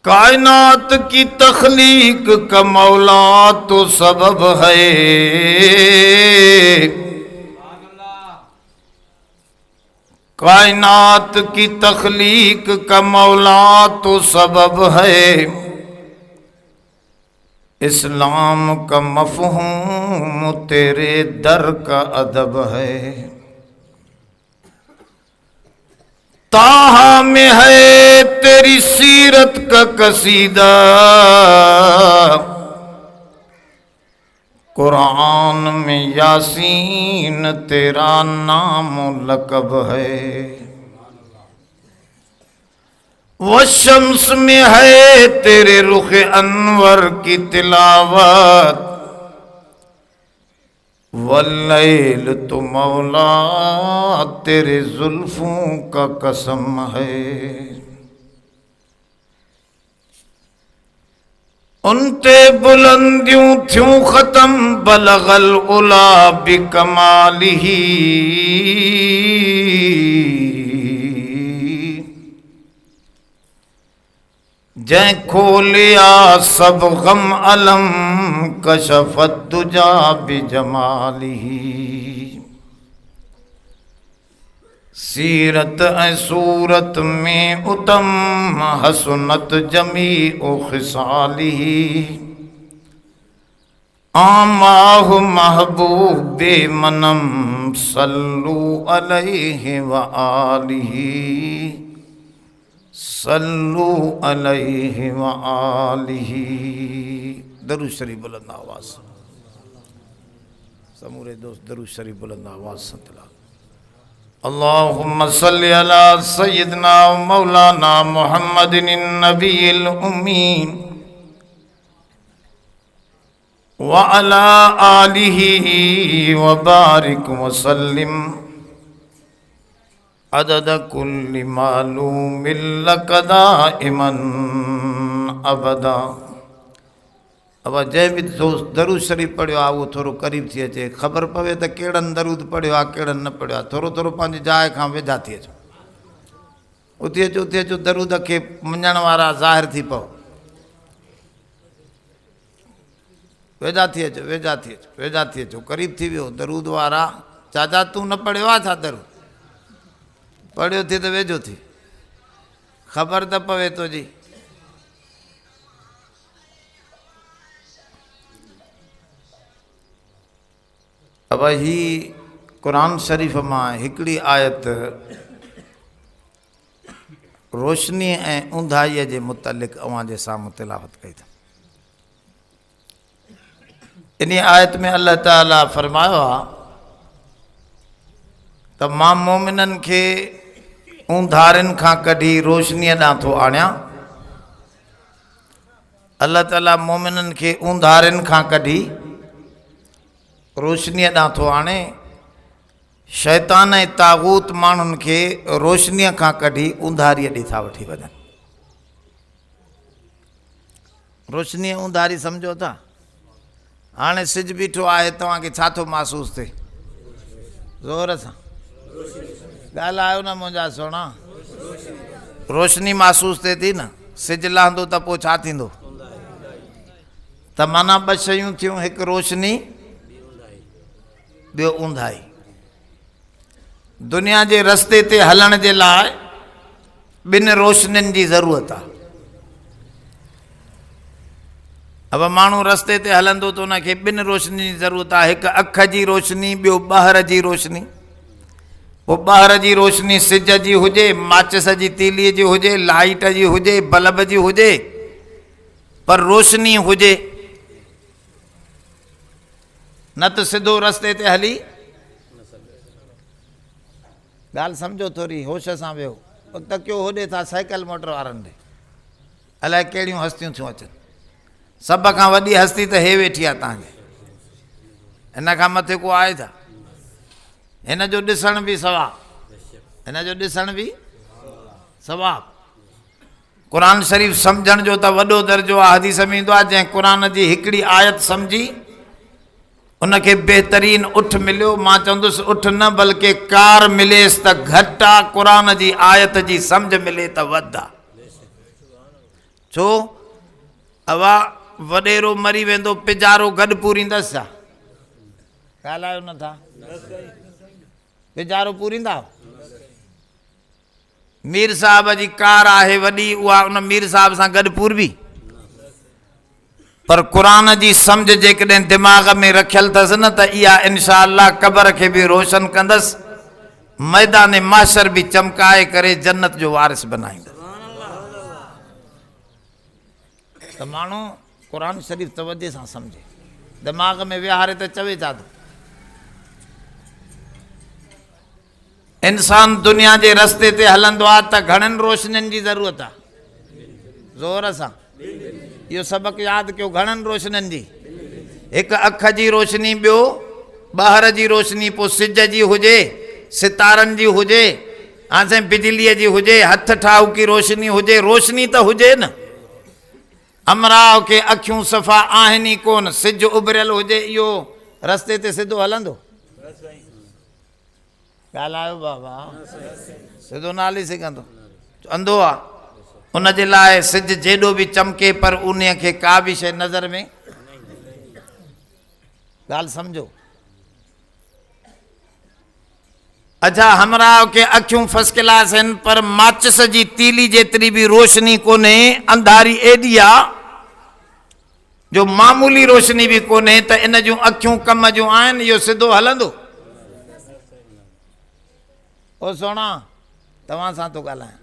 कायनात की तख्लीक का मौला तो सबब है, कायनात की तख्लीक का मौला तो सबब है, इस्लाम का मफ़हूम तेरे दर का अदब है। ताहा में है तेरी सीरत का कसीदा, कुरान में यासीन तेरा नाम लक़ब है। वो शम्स में है तेरे रुख अनवर की तिलावत, वल्लैल तो मौला तेरे जुल्फों का कसम है। उनते बुलंदियों थ्यों खत्म बलगल उला बिकमालिही, जै खोलिया सब गम अलम कशफत दुजा बिजमालिही। सीरत ए सूरत में उत्तम हसनत जमी ओ खिसालिही, आमाहु महबूब बेमनम सल्लू अलैहि व आलिही, सल्लू अलैहि व आलिही। दरूद शरीफ बुलंद आवाज़, समूरे दोस्त दरूद शरीफ बुलंद आवाज़ संतला। अल्लाहुम्मा सल्लि अला सय्यिदना मौलाना मुहम्मदिन नबील उम्मी व अला आलिही व बारिक व सल्लिम अदद कुल्लि मालूमिन लक दाइमन अबदा। अब जंहिं बि दोस्त दरूद शरीफ़ पढ़ियो आहे उहो थोरो क़रीब थी अचे, ख़बर पवे त कहिड़नि दरूद पढ़ियो आहे कहिड़नि न पढ़ियो आहे। थोरो थोरो पंहिंजी जाइ खां वेझा थी अचो, उथी अचो दरूद खे मञण वारा ज़ाहिर थी पओ। वेझा थी अचो, वेझा थी अचो, वेझा थी अचो, क़रीब थी वियो। दरूद वारा चाचा तूं न पढ़ियो आहे छा दरूद? पढ़ियो थी त वेझो थी, ख़बर त पवे तो जी। अब ही कुरान शरीफ़ मां हिकिड़ी आयत रोशनी ऐं ऊंधाईअ जे मुतलिक़ अवां जे साम्हूं तिलावत कई अथऊं। इन आयत में अल्लाह ताला फरमायो आहे त मां मोमिननि खे ऊंधारनि खां कढी रोशनीअ ॾांहुं थो आणियां। अल्लाह ताला मोमिननि खे ऊंधारनि खां कढी रोशनीअ ॾांहुं थो आणे, शैतान ऐं तागूत माण्हुनि खे रोशनीअ खां कढी ऊंधारीअ ॾे था वठी वञनि। रोशनी ऊंधारी सम्झो था? हाणे सिज बीठो आहे, तव्हांखे छा थो महसूसु थिए? ज़ोर सां ॻाल्हायो न मुंहिंजा सोना। रोशनी महसूसु थिए थी न? सिज लहंदो त पोइ छा थींदो? त माना ॿ शयूं थियूं, हिकु रोशनी ॿियो ऊंधाई। दुनिया जे रस्ते ते हलण जे लाइ ॿिनि रोशनियुनि जी ज़रूरत आहे। अब माण्हू रस्ते ते हलंदो त उनखे ॿिनि रोशनी जी ज़रूरत आहे, हिकु अख जी रोशनी, ॿियो ॿाहिरि जी रोशनी। पोइ ॿाहिरि जी रोशनी सिज जी हुजे, माचिस जी तीलीअ जी हुजे, लाइट जी हुजे, बल्ब जी हुजे, पर रोशनी हुजे, न त सिधो रस्ते ते हली। ॻाल्हि सम्झो, थोरी होश सां वेहो। तकियो होॾे था साइकिल मोटर वारनि ॾे, अलाए कहिड़ियूं हस्तियूं थियूं अचनि। सभ खां वॾी हस्ती त हे वेठी आहे तव्हांखे, हिन खां मथे को आहे छा? हिन जो ॾिसण बि सवाबु, हिन जो ॾिसण बि सवाबु। क़ुरान शरीफ़ सम्झण जो त वॾो दर्जो आहे। हदीस में ईंदो आहे जंहिं क़ुरान जी हिकिड़ी आयत सम्झी उनखे बहितरीन उठ मिलियो। मां चवंदुसि उठ न बल्कि कार मिलेसि त घटि आहे, क़ुरान जी आयत जी सम्झ मिले त वधि आहे। छो अवा वॾेरो मरी वेंदो पिजारो गॾु पूरींदसि छा? ॻाल्हायो नथा, पिजारो पूरींदा? मीर साहब जी कार आहे वॾी, उहा उन मीर साहब सां गॾु पूरबी? पर क़ुरान जी सम्झ जेकॾहिं दिमाग़ में रखियल अथसि न त इहा इंशा अल्लाह क़बर खे बि रोशन कंदसि, मैदान माशर बि चमकाए करे जन्नत जो वारिस बनाईंदसि। त माण्हू क़ुरान शरीफ़ तवजे सां सम्झे, दिमाग़ में विहारे त चवे छा थो? इंसान दुनिया जे रस्ते ते हलंदो आहे त घणनि रोशनियुनि जी ज़रूरत आहे? ज़ोर सां इहो सबक़ु यादि कयो, घणनि रोशनियुनि जी? हिकु अख जी रोशनी, ॿियो ॿाहिरि जी रोशनी, पोइ सिज जी हुजे, सितारनि जी हुजे, हाणे बिजलीअ जी हुजे, हथ ठाहूकी रोशनी हुजे, रोशनी त हुजे न। अमराव खे अखियूं सफ़ा आहिनि ई कोन, सिज उभरियल हुजे, इहो रस्ते ते सिधो हलंदो? ॻाल्हायो बाबा, सिधो न हली सघंदो, अंधो आहे। उनजे लाइ सिज जेॾो बि चमके पर उन खे का बि शइ नज़र में, ॻाल्हि सम्झो। अच्छा, हमराव खे अखियूं फर्स्ट क्लास आहिनि पर माचिस जी तीली जेतिरी बि रोशनी कोन्हे, अंधारी एॾी आहे जो मामूली रोशनी बि कोन्हे, त इन जूं अखियूं कम जूं आहिनि, इहो सिधो हलंदो? ओ सोना, तव्हां सां थो ॻाल्हायां।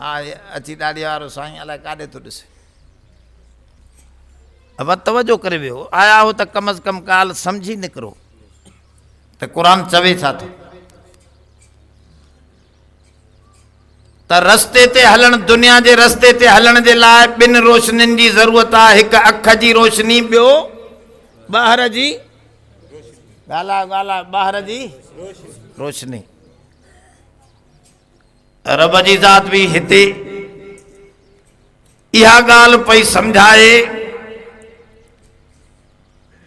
हा, अची ॾाॾी वारो साईं अलाए काॾे थो ॾिसे। अब तवजो करे वियो, आया हो त कम अज़ कम ॻाल्हि सम्झी निकिरो त क़ुरान चवे छा थो। त रस्ते ते हलण, दुनिया जे रस्ते ते हलण जे लाइ ॿिनि रोशनियुनि जी ज़रूरत आहे, हिकु अख जी रोशनी, ॿियो ॿाहिरि जी, ॻाल्हायो ॿाहिरि जी रोशनी। रब जी ज़ात बि हिते इहा ॻाल्हि पई सम्झाए,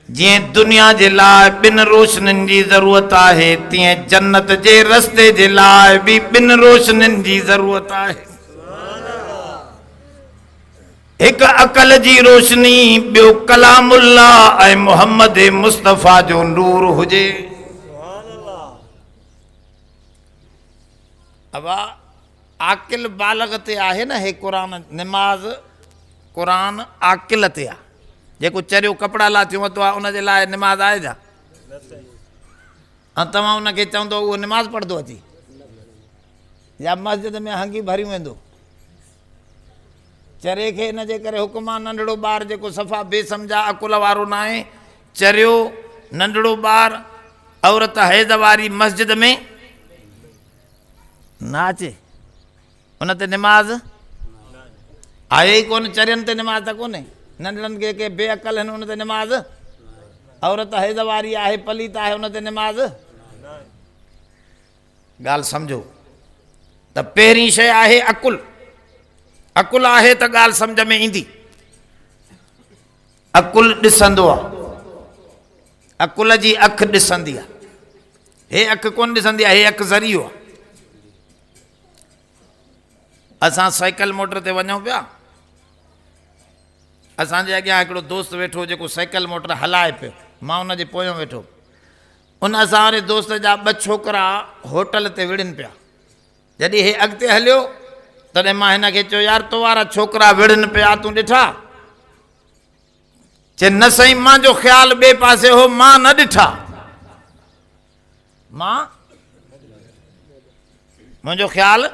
जीअं दुनिया जे लाइ ॿिनि रोशनियुनि जी ज़रूरत आहे, तीअं जन्नत जे रस्ते जे लाइ बि ॿिनि रोशनियुनि जी ज़रूरत आहे। हिकु अकल जी रोशनी, ॿियो कलामुल्लाह ऐं मोहम्मद मुस्तफ़ा जो नूर हुजे। अबा आकिल बालग ते आहे न हे क़ुरान, निमाज़ क़ुरान आकिल ते आहे। जेको चरियो कपिड़ा लाथियूं वरितो आहे उनजे लाइ निमाज़ आहे छा? ऐं तव्हां उनखे चवंदो उहो निमाज़ पढ़ंदो अची, या मस्जिद में हंगी भरियूं वेंदो? चरे खे इन जे करे हुकुम आहे, नंढड़ो ॿारु जेको सफ़ा बेसम्झा अकुल वारो न आहे, चरियो नंढड़ो ॿारु, औरत हैज़ वारी मस्जिद में न अचे, उन ते निमाज़ आहे ई कोन। चरियनि ते निमाज़ त कोन्हे, नंढड़नि खे के बेअकल आहिनि उन ते निमाज़, औरत हैज़ वारी आहे, पलीत आहे, उन ते निमाज़। ॻाल्हि सम्झो त पहिरीं शइ आहे अकुल। अकुल आहे त ॻाल्हि सम्झ में ईंदी। अकुल ॾिसंदो आहे, अकुल जी अखि ॾिसंदी आहे, हे अखि कोन ॾिसंदी आहे, हे अखि ज़रियो आहे। असां साइकिल मोटर ते वञूं पिया, असांजे अॻियां हिकिड़ो दोस्त वेठो जेको साइकिल मोटर हलाए पियो, मां उनजे पोयां वेठो। उन असां वारे दोस्त जा ॿ छोकिरा होटल ते विड़नि पिया। जॾहिं हे अॻिते हलियो तॾहिं मां हिन खे चयो, यार तो वारा छोकिरा विड़नि पिया, तूं ॾिठा? चए न साईं, मुंहिंजो ख़्यालु ॿिए पासे हो, मां न ॾिठा। मुंहिंजो ख़्यालु,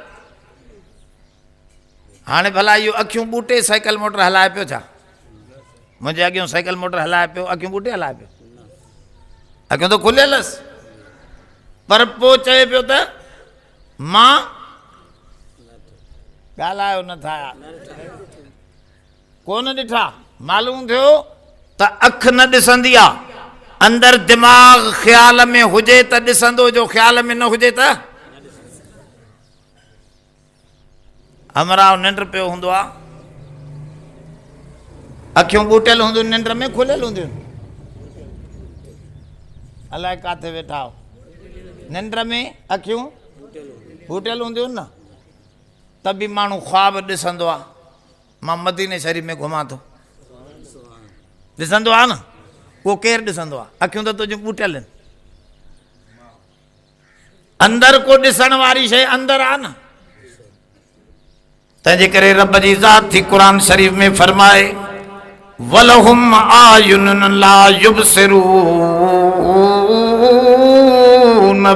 हाणे भला इहो अखियूं ॿूटे साइकिल मोटर हलाए पियो छा? मुंहिंजे अॻियां साइकिल मोटर हलाए पियो, अखियूं ॿूटे हलाए पियो? अखियूं त खुलियल हुअसि, पर पोइ चए पियो त मां, ॻाल्हायो नथा, कोन ॾिठा। मालूम थियो त अखि न ॾिसंदी आहे, अंदरि दिमाग़ ख़्याल में हुजे त ॾिसंदो, जो ख़्याल में न हुजे त। हमराव निंड पियो हूंदो आहे, अखियूं ॿूटियल हूंदियूं, निंड में खुलियल हूंदियूं, अलाए किथे वेठा हो, निंड में अखियूं ॿूटियल हूंदियूं न, त बि माण्हू ख़्वाब ॾिसंदो आहे। मां मदीने शरीफ़ में घुमां थो, ॾिसंदो आहे न, उहो केरु ॾिसंदो आहे? अखियूं त तुंहिंजूं ॿूटियल आहिनि। अंदरि को ॾिसण वारी शइ अंदरि आहे न। तंहिंजे करे रब जी ज़ात थी क़ुरान शरीफ़ में फरमाए वलहुम आयुन ला युबसिरून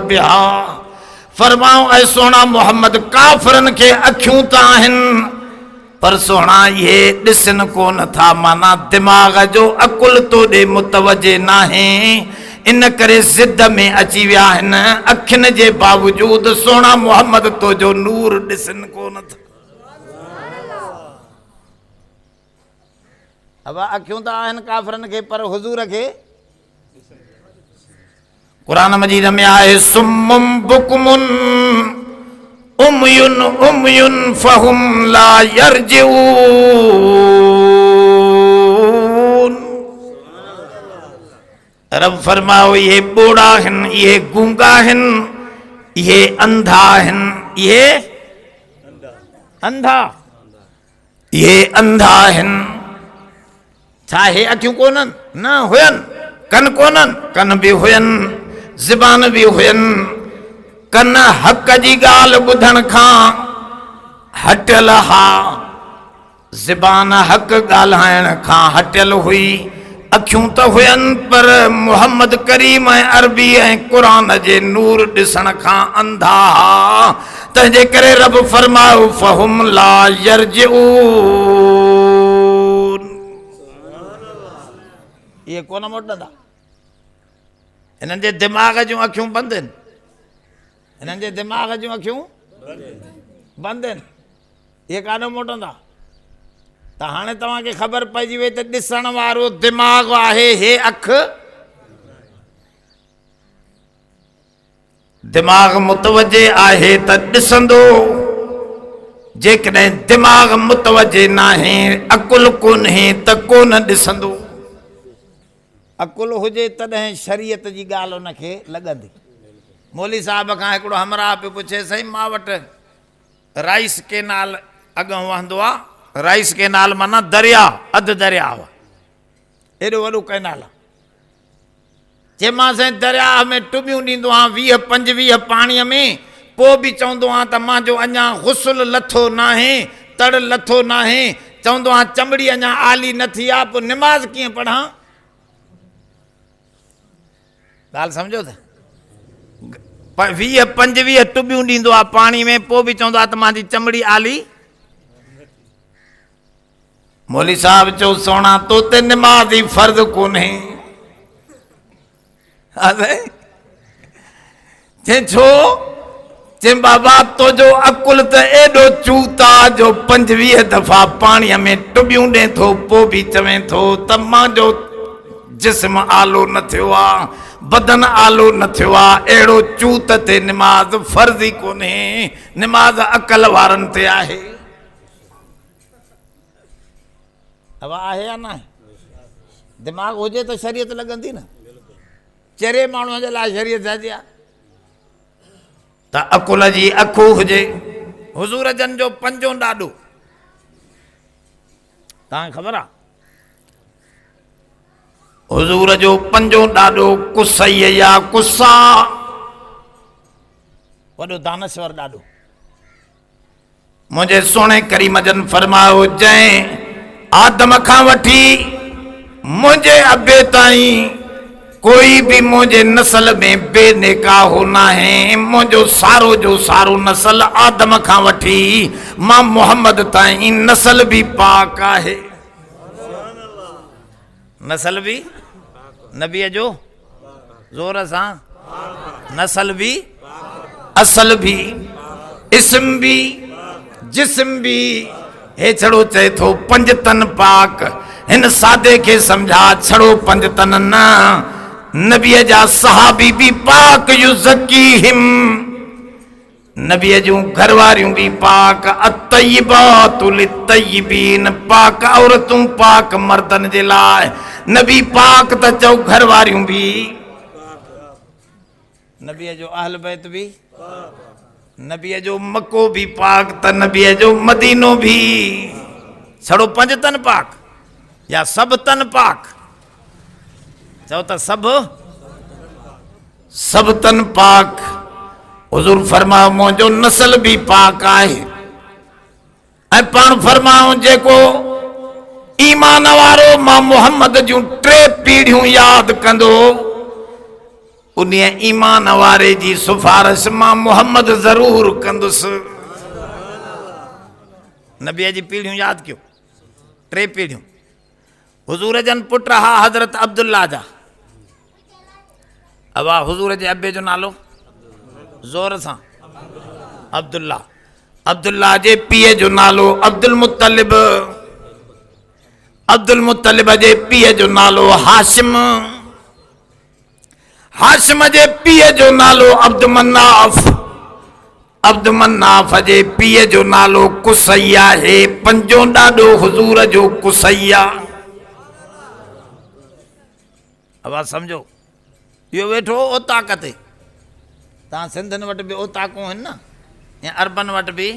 बिहा, फरमाओ ऐ सोना मोहम्मद काफ़िरनि खे अखियूं त आहिनि पर सोना ये ॾिसनि कोन था, माना दिमाग़ जो अकुल तो ॾे मुतवजे नाहे, इन करे ज़िद में अची विया आहिनि। अखियुनि जे बावजूद सोना मोहम्मद तो जो नूर ॾिसनि कोन था। अब अखियूं त आहिनि काफ़िरनि खे पर हुज़ूर खे क़ुरान मजीद में आहे सुम्मुम बुकुमुन उमयुन उमयुन फहुम ला यरजिऊन। रब फरमाओ ये बोड़ा आहिनि, ये गूंगा आहिनि, ये अंधा आहिनि, ये अंधा, ये अंधा आहिनि। छा हे अखियूं कोन्हनि? न हुयनि। कन कोन्हनि? कन बि हुयनि, ज़बान बि हुयनि। कन हक़ जी ॻाल्हि ॿुधण खां हटियल हा, ज़बान हक़ ॻाल्हाइण खां हटियल हुई। अखियूं त हुयनि पर मोहम्मद करीम ऐं अरबी ऐं क़ुरान जे नूर ॾिसण खां अंधा हा। तंहिंजे करे रब फरमायो फहुम ला यरजिऊन, ये कोन मोटंदा। हिननि जे दिमाग़ जूं अखियूं बंदि आहिनि, हिननि जे दिमाग़ जूं अखियूं बंदि आहिनि, ये कान मोटंदा। त हाणे तव्हांखे ख़बर पइजी वई त ॾिसण वारो दिमाग़ आहे, हे अख। दिमाग़ मुतवजे आहे त ॾिसंदो, जेकॾहिं दिमाग़ मुतवजे नाहे, अकुल कोन्हे त कोन ॾिसंदो। अकुल हुजे तॾहिं शरीयत जी ॻाल्हि उनखे लॻंदी। मौली साहब खां हिकिड़ो हमराह पियो पुछे, साईं मां वटि राइस केनाल अॻु वहंदो आहे, राइस केनाल माना दरिया, अधु दरिया हुआ, एॾो वॾो केनाल आहे। चयोमांसि साईं दरिया में टुबियूं ॾींदो आहियां 20-25 पाणीअ में, पोइ बि चवंदो आहियां त मुंहिंजो अञा गुस्ल लथो नाहे, तड़ लथो नाहे, चवंदो आहियां चमड़ी अञा आली न थी आहे, पोइ निमाज़ कीअं पढ़ां? ॻाल्हि सम्झो त 20-25 टुबियूं ॾींदो आहे पाणी में, पोइ बि चवंदो आहे त मुंहिंजी चमड़ी आली। मौली साहब चयो सोना तो ते निमाज़ ही फर्ज़ कोन्हे। छो? चई बाबा तो जो अकुल त एॾो चूता जो 25 दफ़ा पाणीअ में टुबियूं ॾे थो, पोइ बि चवे थो त मुंहिंजो जिस्म आलो न थियो आहे, बदन आलो न थियो आहे। अहिड़ो चूत ते निमाज़ फर्ज़ ई कोन्हे, निमाज़ अकल वारनि ते आहे। अब आहे या न आहे? दिमाग़ हुजे त शरीयत लॻंदी न। चेरे माण्हूअ जे लाइ शरीयत जाइज़ आहे त अकुल जी अखो हुजे। हुज़ूर जन जो पंजो ॾाॾो तव्हांखे ख़बर आहे? हुज़ूर जो पंजो ॾाॾो कुसई या कुसा, वॾो दानश्वर ॾाॾो। मुंहिंजे सोणे करीम जन फरमायो जंहिं आदम खां वठी मुंहिंजे अबे ताईं कोई भी मुझे नस्ल में बेनिकाहो ना है। मुझो सारो जो सारो नस्ल आदम खां वठी मां मोहम्मद ताईं नस्ल भी पाक है। नस्ल भी नबी जो जोर सां, नस्ल भी असल भी इस्म भी जिस्म भी। हे छड़ो चए थो पंज तन पाक, इन सादे के समझा छड़ो पंज तन न, नबीअ जा सहाबी भी पाक युज़कीहिम, नबीअ जूं घरवारियूं भी पाक, अत्तय्यबातु लित्तय्यबीन, पाक औरतूं पाक मर्दन जे लाइ। नबी पाक त चओ घरवारियूं भी, नबीअ जो अहल बैत भी, नबीअ जो मको भी पाक त नबीअ जो मदीनो भी। छड़ो 5 तन पाक या सब तन पाक? चओ त सब तन पाक। हुजूर फरमाओ मुंहिंजो नस्ल भी पाक आहे। ऐं पाण फरमाओ जेको ईमान वारो मां मोहम्मद जूं 3 पीढ़ियूं याद कंदो, उन ईमान वारे जी सिफारिश मां मोहम्मद जरूर कंदुसि। नबीअ जी पीढ़ियूं याद कयो, 3 पीढ़ियूं। हुजूर जन पुट हा हज़रत अब्दुल्ला जा। अबा हुजूर जे अबे जो नालो ज़ोर सां अब्दुल्ला। अब्दुल्ला जे पीउ जो नालो अब्दुल मुत्तलिब। अब्दुल मुत्तलिब जे पीउ जो नालो हाशिम। हाशिम जे पीउ जो नालो अब्दु मन्नाफ। अब्दु मन्नाफ जे पीउ जो नालो कुसैया है। पंजो ॾाॾो हुजूर जो कुसैया। आवाज़ समझो। यो वेठो ओताक ते। तव्हां सिंधनि वटि बि ओताकूं आहिनि न, या अरबन वटि बि।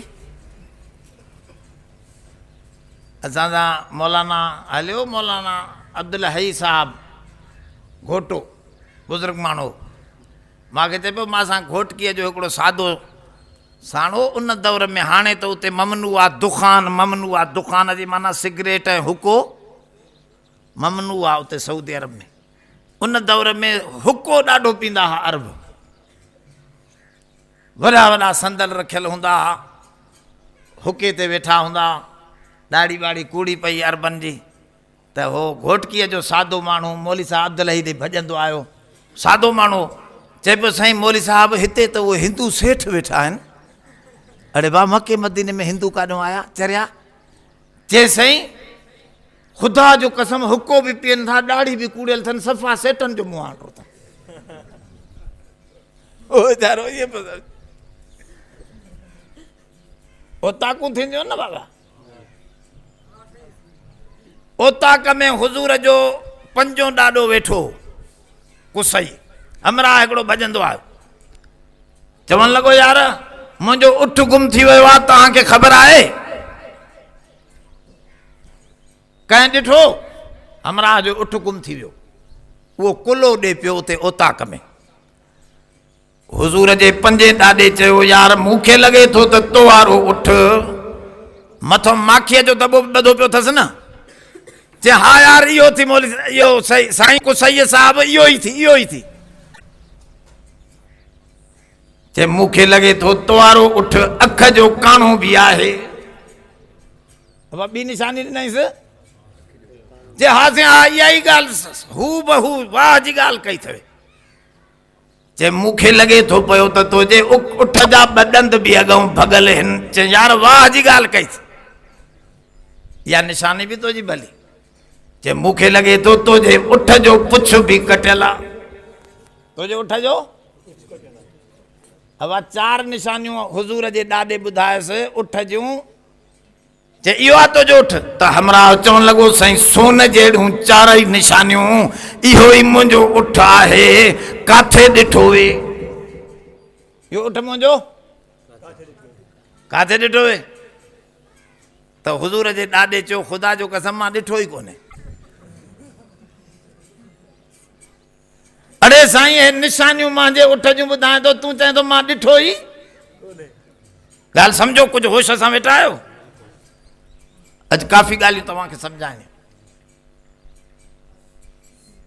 असांजा मौलाना हलियो, मौलाना अब्दुल हई साहब घोटो, बुज़ुर्ग माण्हू। मूंखे चए पियो मां सां घोटकीअ जो हिकिड़ो सादो साणो उन दौर में। हाणे त उते ममनू आहे दुखान। ममनू आहे दुखान जी माना सिगरेट ऐं हुको ममनू आहे उते सऊदी अरब में। उन दौर में हुको ॾाढो पींदा हुआ अरब। वॾा वॾा संदल रखियल हूंदा हुआ, हुके ते वेठा हूंदा, ॾाढ़ी ॿाढ़ी कूड़ी पई अरबनि जी। त हो घोटकीअ जो सादो माण्हू मौली साहब अब्दुल हई ते भॼंदो आयो। सादो माण्हू चए पियो साईं मौली साहब हिते त उहे हिंदू सेठ वेठा आहिनि। अड़े वाह, मके मदीने में हिंदू काॾों आया चरिया? चए साईं ख़ुदा जो कसम हुको भी पीअनि था, ॾाढ़ी भी कूड़ियल अथनि, सफ़ा सेठनि जो मुंहुं आंटो अथनि। ओ वीचारो इहे ओताकूं थींदियूं न बाबा। ओताक में हुजूर जो पंजो ॾाॾो वेठो कुसई। हमरा हिकिड़ो भॼंदो आयो, चवणु लॻो यार मुंहिंजो उठ गुम थी वियो आहे, तव्हांखे ख़बर आहे? कंहिं ॾिठो? हमरा जो उठ गुम थी वियो। उहो कुलो ॾे पियो उते ओताक में। हुजूर जे पंजे ॾाॾे चयो यार मूंखे लॻे थो त तो वारो उठ मथो माखीअ जो दॿो ॿधो पियो अथसि न। चए हा यार इहो थी मौली, इहो सही साईं कुसैया साहब, इहो ई थी, इहो ई थी। चए मूंखे लॻे थो तो वारो उठ अख जो काणो बि आहे। ॿी निशानी ॾिनईसि। जे हा से हा इहा ई ॻाल्हि हू बहू वाह जी ॻाल्हि कई अथवे। चए मूंखे लॻे थो पियो त तुंहिंजे उठ जा 2 ॾंद बि अॻऊं भॻल आहिनि। चए यार वाह जी ॻाल्हि कई। इहा निशानी बि तुंहिंजी भली। चए मूंखे लॻे थो तुंहिंजे उठ जो पुछ बि कटियल आहे। तुंहिंजे उठ जो हवा 4 निशानियूं हुजूर जे ॾाॾे ॿुधायसि उठ जूं। जे इहो आहे तुंहिंजो उठ त हमरा चवणु लॻो साईं सोन जहिड़ियूं 4 ई निशानियूं, इहो ई मुंहिंजो उठ आहे, काथे ॾिठो वे? इहो उठ मुंहिंजो काथे ॾिठो वे? त हुजूर जे ॾाॾे चयो ख़ुदा जो कसम मां ॾिठो ई कोन्हे। अड़े साईं हे निशानियूं मुंहिंजे उठ जूं ॿुधाए थो, तूं चए थो मां ॾिठो ई? ॻाल्हि सम्झो, कुझु होश सां वेठा आहियो। अॼु काफ़ी ॻाल्हियूं तव्हांखे सम्झाइनि।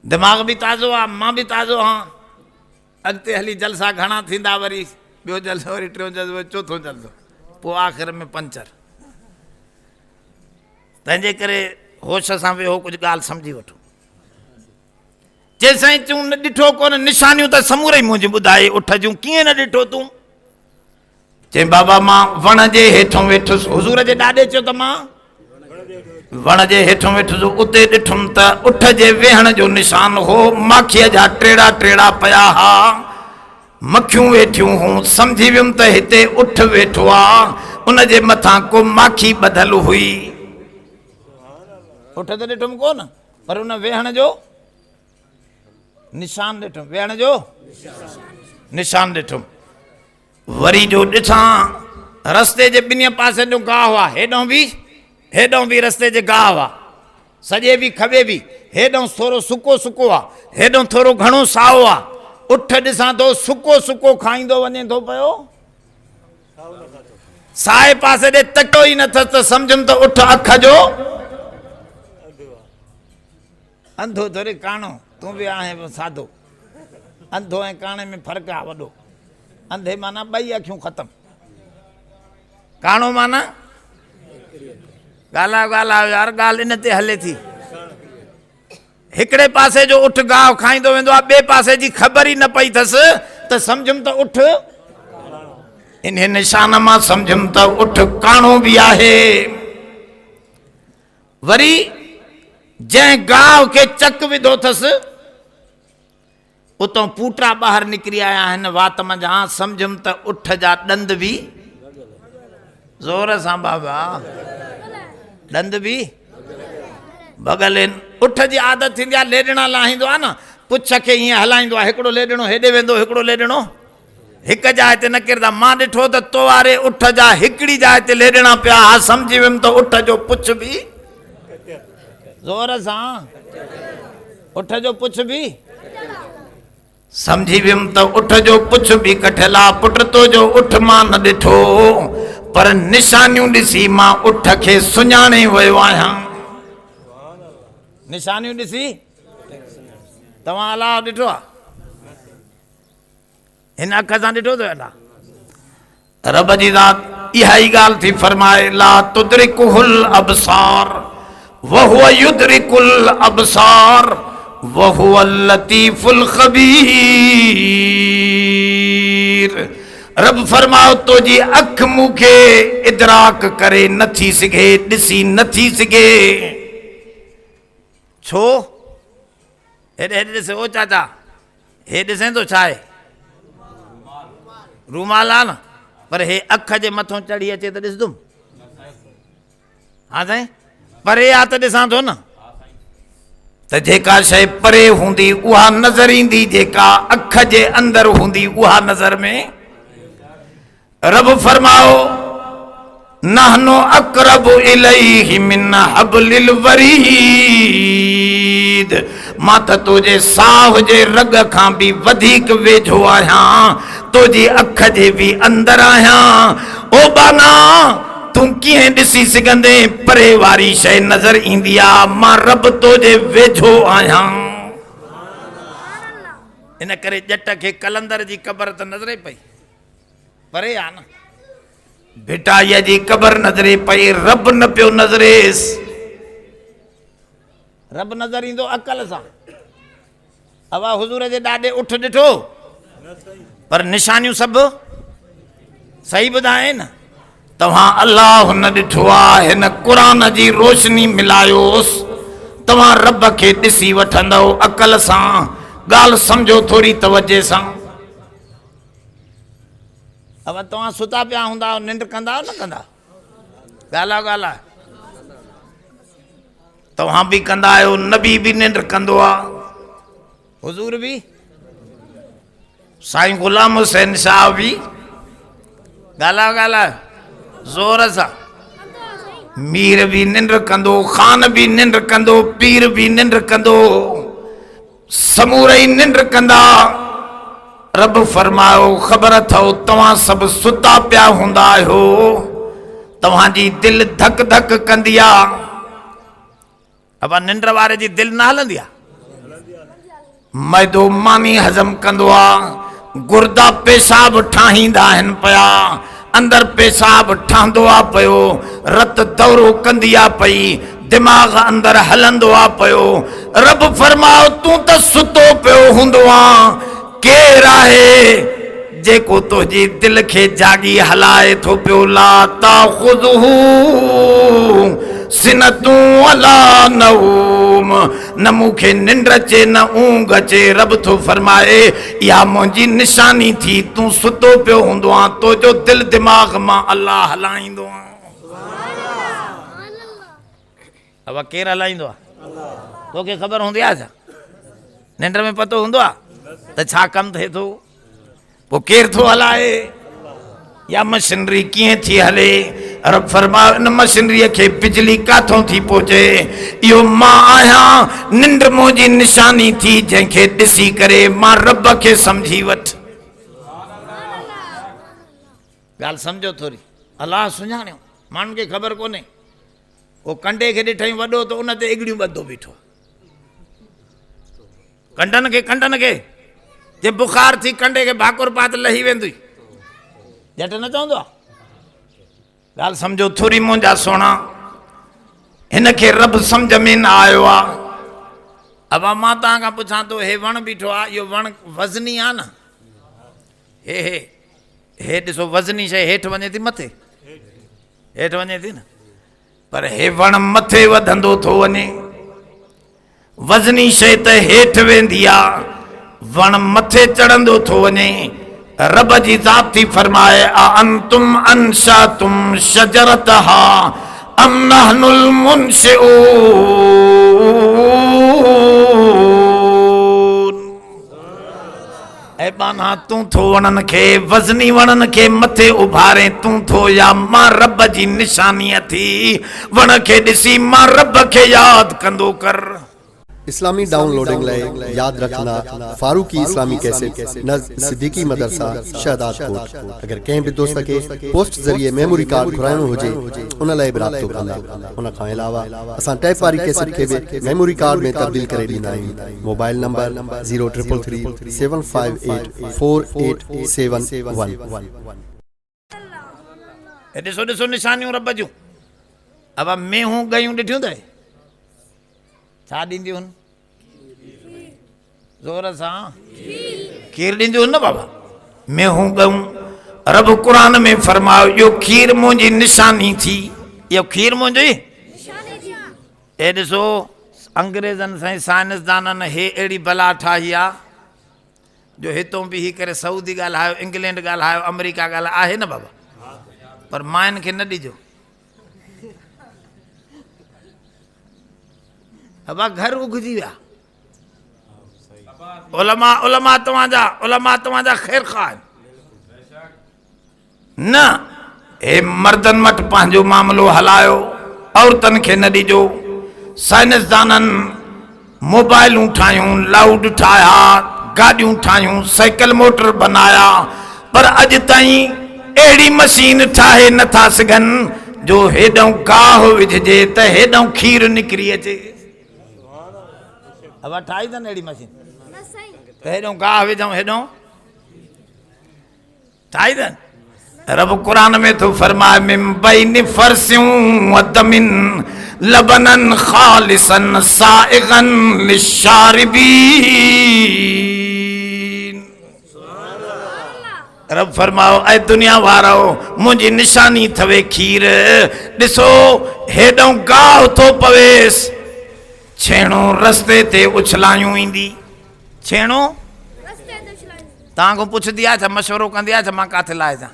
दिमाग़ बि ताज़ो आहे, मां बि ताज़ो आहियां। अॻिते हली जलसा घणा थींदा, वरी ॿियो जलसो, वरी 3 जलसो, वरी 4थो जलसो, पोइ आख़िर में पंचर। तंहिंजे करे होश सां वेहो, कुझु ॻाल्हि सम्झी वठो। जे साईं तूं न ॾिठो कोन, निशानियूं त समूरे मुंहिंजी ॿुधाए उठ जूं, कीअं न ॾिठो तूं? चई बाबा मां वण जे हेठों वेठुसि। हुजूर जे ॾाॾे चयो त मां वण जे हेठों वेठुसि, उते ॾिठुमि त उठ जे वेहण जो निशान हो। माखीअ जा टेड़ा टेड़ा पिया हा, मखियूं वेठियूं हूं। सम्झी वियुमि त हिते उठ वेठो आहे, उन जे मथां को माखी ॿधल हुई। उठ त ॾिठुमि कोन, पर उन वेहण जो निशान ॾिठुमि। वेहण जो निशान ॾिठुमि। वरी जो ॾिठां रस्ते जे ॿिन्ही पासे जो गाहु आहे, हेॾों बि हेॾों बि रस्ते जे गाहु आहे, सॼे बि खॿे बि, हेॾों थोरो सुको सुको आहे, हेॾों थोरो घणो साओ आहे। उठ ॾिसां थो सुको सुको खाईंदो वञे थो पियो, साए पासे ॾे तकियो ई नथसि त सम्झुमि त उठ अख जो अंधो थोरे काणो, तूं बि आहे साधो। अंधो ऐं काणे में फ़र्क़ु आहे वॾो। अंधे माना ॿई अखियूं ख़तमु, काणो माना ॻाल्हायो ॻाल्हायो यार, ॻाल्हि इन ते हले थी। हिकिड़े पासे जो उठ गाहु खाईंदो वेंदो आहे, ॿिए पासे जी ख़बर ई न पई अथसि त सम्झुमि त उठ इन निशान मां सम्झुमि त उठ काणो बि आहे। वरी जंहिं गाहु खे चक विधो अथसि उतां पूटरा ॿाहिरि निकिरी आया आहिनि वात मंझां, सम्झुमि त उठ जा ॾंद बि ज़ोर सां बाबा ॾंद बि भॻल आहिनि। उठ जी आदत थींदी आहे, लेॾणा लाहींदो आहे न, पुछ खे हीअं हलाईंदो आहे, हिकिड़ो लेॾणो हेॾे वेंदो, हिकिड़ो लेॾणो हिक जाइ ते न किरंदा। मां ॾिठो त तो वारे उठ जा हिकिड़ी जाइ ते लेॾणा पिया, हा सम्झी वियुमि त उठ जो पुछ बि ज़ोर सां, उठ जो पुछ बि सम्झी वियुमि त उठ जो पुछ बि कटियल आहे। पुट तो जो उठ मां न ॾिठो, पर निशानियूं ॾिसी मां उठ खे सुञाणे वियो आहियां। निशानियूं ॾिसी तव्हां अलाह ॾिठो आहे, हिन अख सां ॾिठो अथव अलाह? रब जी ज़ात इहा ई ॻाल्हि थी फरमाए, ला तुदरिकुहुल अबसार वहुव युदरिकुल अबसार वहुवल लतीफुल ख़बीर। रब फरमाओ तो जी अख मूंखे इदराक करे नथी सघे, ॾिसी नथी सघे। छो? हेॾे हेॾे ॾिसे, ओ चाचा हे ॾिसे थो छा आहे? रूमाल आहे न, पर हे अख जे मथां चढ़ी अचे त ॾिसंदुमि? हा साईं, परे आहे त ॾिसां थो न। त जेका शइ परे हूंदी उहा नज़र ईंदी, जेका अख जे अंदरि हूंदी उहा नज़र में। रब फरमाओ नहनु अक़रबु इलैहि मिन हब्लिल वरीद, मां त तुंहिंजे साह जे रग खां बि वधीक वेझो आहियां, तुंहिंजी अख जे बि अंदरि आहियां। ओ बाना तूं कीअं ॾिसी सघंदे, परे वारी शइ नज़र ईंदी आहे, मां रब तुंहिंजे वेझो आहियां। इन करे ॼट खे कलंदर जी क़बर त नज़रे पई, परे आहे न। भिटाईअ जी क़बर नज़रे पई, रब न पियो नज़रेसि। रब नज़र ईंदो अकल सां। अवा हुज़ूर जे ॾाॾे उठ ॾिठो, पर निशानियूं सभु सही ॿुधाए न। तव्हां अल्लाह न ॾिठो आहे, हिन क़ुरान जी रोशनी मिलायोसि, तव्हां रब खे ॾिसी वठंदव अकल सां। ॻाल्हि सम्झो थोरी तवजे सां। अब तव्हां सुता पिया हूंदा, निंड कंदा न कंदा? ॻाल्हायो ॻाल्हायो, तव्हां बि कंदा आहियो, नबी बि निंड कंदो आहे, हुज़ूर बि, साईं गुलाम हुसैन शाह बि। ॻाल्हायो ॻाल्हायो ज़ोर सां। मीर बि निंड कंदो, ख़ान बि निंड कंदो, पीर बि निंड कंदो, समूरई निंड कंदा। रब फरमायो ख़बर अथव तव्हां सभु सुता पिया हूंदा आहियो, तव्हांजी दिलि धक धक कंदी आहे। अब निंड वारे जी दिलि न हलंदी आहे? मैदो मानी हज़म कंदो आहे, गुर्दा पेशाब ठाहींदा आहिनि पिया, अंदर पेशाब ठहंदो आहे पियो, रत दौरो कंदी आहे पई, दिमाग़ अंदर हलंदो आहे पियो। रब फरमाओ तूं त सुतो पियो हूंदो आहे, केरु आहे जेको तुंहिंजी दिलि खे जागी हलाए थो पियो? ला ताख़ुज़ुहु सिनतुं वला नौम, न मूंखे निंड अचे न ऊंघ अचे। रब थो फरमाए इहा मुंहिंजी निशानी थी, तूं सुतो पियो हूंदो आहे, तुंहिंजो दिलि दिमाग़ मां अल्लाह हलाईंदो आहे। अब केरु हलाईंदो आहे? तोखे ख़बर हूंदी आहे छा? निंड में पतो हूंदो आहे त छा कमु थिए थो? पोइ केरु थो हलाए? या मशीनरी कीअं थी हले। रब फरमायो इन मशीनरी खे बिजली काथों थी पहुचे। इहो मां आहियां, निंड मुंहिंजी निशानी थी जंहिंखे ॾिसी करे मां रब खे सम्झी वठ। ॻाल्हि सम्झो थोरी। अलाह सुञाणियो, माण्हुनि खे ख़बर कोन्हे। उहो कंडे खे ॾिठई वॾो त उन ते एगड़ियूं ॿधो बीठो। कंडनि खे जे बुखार थी कंडे खे भाकुर पात लही वेंदी, झट न चवंदो आहे। ॻाल्हि सम्झो थोरी मुंहिंजा सोणा, हिन खे रब सम्झ में न आयो आहे। अब मां तव्हां खां पुछां थो, हे वण बीठो आहे, इहो वण वज़नी आहे न? हे ॾिसो वज़नी शइ हेठि वञे थी, मथे हेठि वञे थी न, पर हे वण मथे वधंदो थो वञे। वज़नी शइ त हेठि वेंदी आहे, वण मथे चढ़ंदो थो वञे। रब जी ज़ात थी फरमाए, अंतुम अंशातुम शजरतहा अम नहनुल मुनशिऊन। ऐं बाना तूं थो वणनि खे, वज़नी वणनि खे मथे उभारे तूं थो, या मां रब जी निशानीअ थी वण खे ॾिसी मां रब खे यादि कंदो कर। इस्लामी डाउनलोडिंग लाइ याद रखना फारूकी इस्लामी कैसेट नज़ सिद्दीकी मदरसा शहदाद कोट। अगर कंहिं बि दोस्त खे पोस्ट ज़रिए मेमोरी कार्ड घुराइणो हुजे उन लाइ बि राब्तो कंदा। उन खां अलावा असां टैप वारी कैसेट खे बि मेमोरी कार्ड में तब्दील करे ॾींदा आहियूं। Mobile number 0333 758 4871। ॾिसो ॾिसो निशानियूं रब जूं। अब मेहूं गयूं ॾिठियूं अथई छा ॾींदियूं आहिनि? ज़ोर सां खीर ॾींदियूं आहिनि न बाबा। मेहूं गयूं रब क़ुरान में फरमायो, इहो खीर मुंहिंजी निशानी थी, इहो खीर मुंहिंजी। हे ॾिसो अंग्रेज़नि सां साइंसदाननि हे अहिड़ी बला ठाही आहे जो हितों बि ही करे सऊदी ॻाल्हायो, इंग्लैंड ॻाल्हायो, अमेरिका ॻाल्हायो, आहे न बाबा, पर माइनि खे न ॾिजो। अब घर उगजी विया। उलमा तव्हांजा ख़ैर ख़ान न, हे मर्दनि वटि पंहिंजो मामिलो हलायो, औरतनि खे न ॾिजो। साइंसदाननि मोबाइलूं ठाहियूं, लाउड ठाहिया, गाॾियूं ठाहियूं, साइकिल मोटर बनाया, पर अॼु ताईं अहिड़ी मशीन ठाहे नथा सघनि जो हेॾो गाहु विझिजे त हेॾो खीर निकिरी अचे। अब ठाही अथनि अहिड़ी मशीन त हेॾो गाहु विझूं, हेॾो ठाही अथनि। रब क़ुरान में तो फरमाए, मिन बैन फरसियूं व दमिन लबनन खालिसन साइगन लिशारिबीन। रब फरमाओ, ऐ दुनिया वारो मुंहिंजी निशानी थवे खीर। ॾिसो हेॾो गाहु थो पवेसि, छेणो रस्ते ते उछलायूं ईंदी। छेणो तव्हां खां पुछंदी आहे छा, मशवरो कंदी आहे छा मां किथे लाहिजां?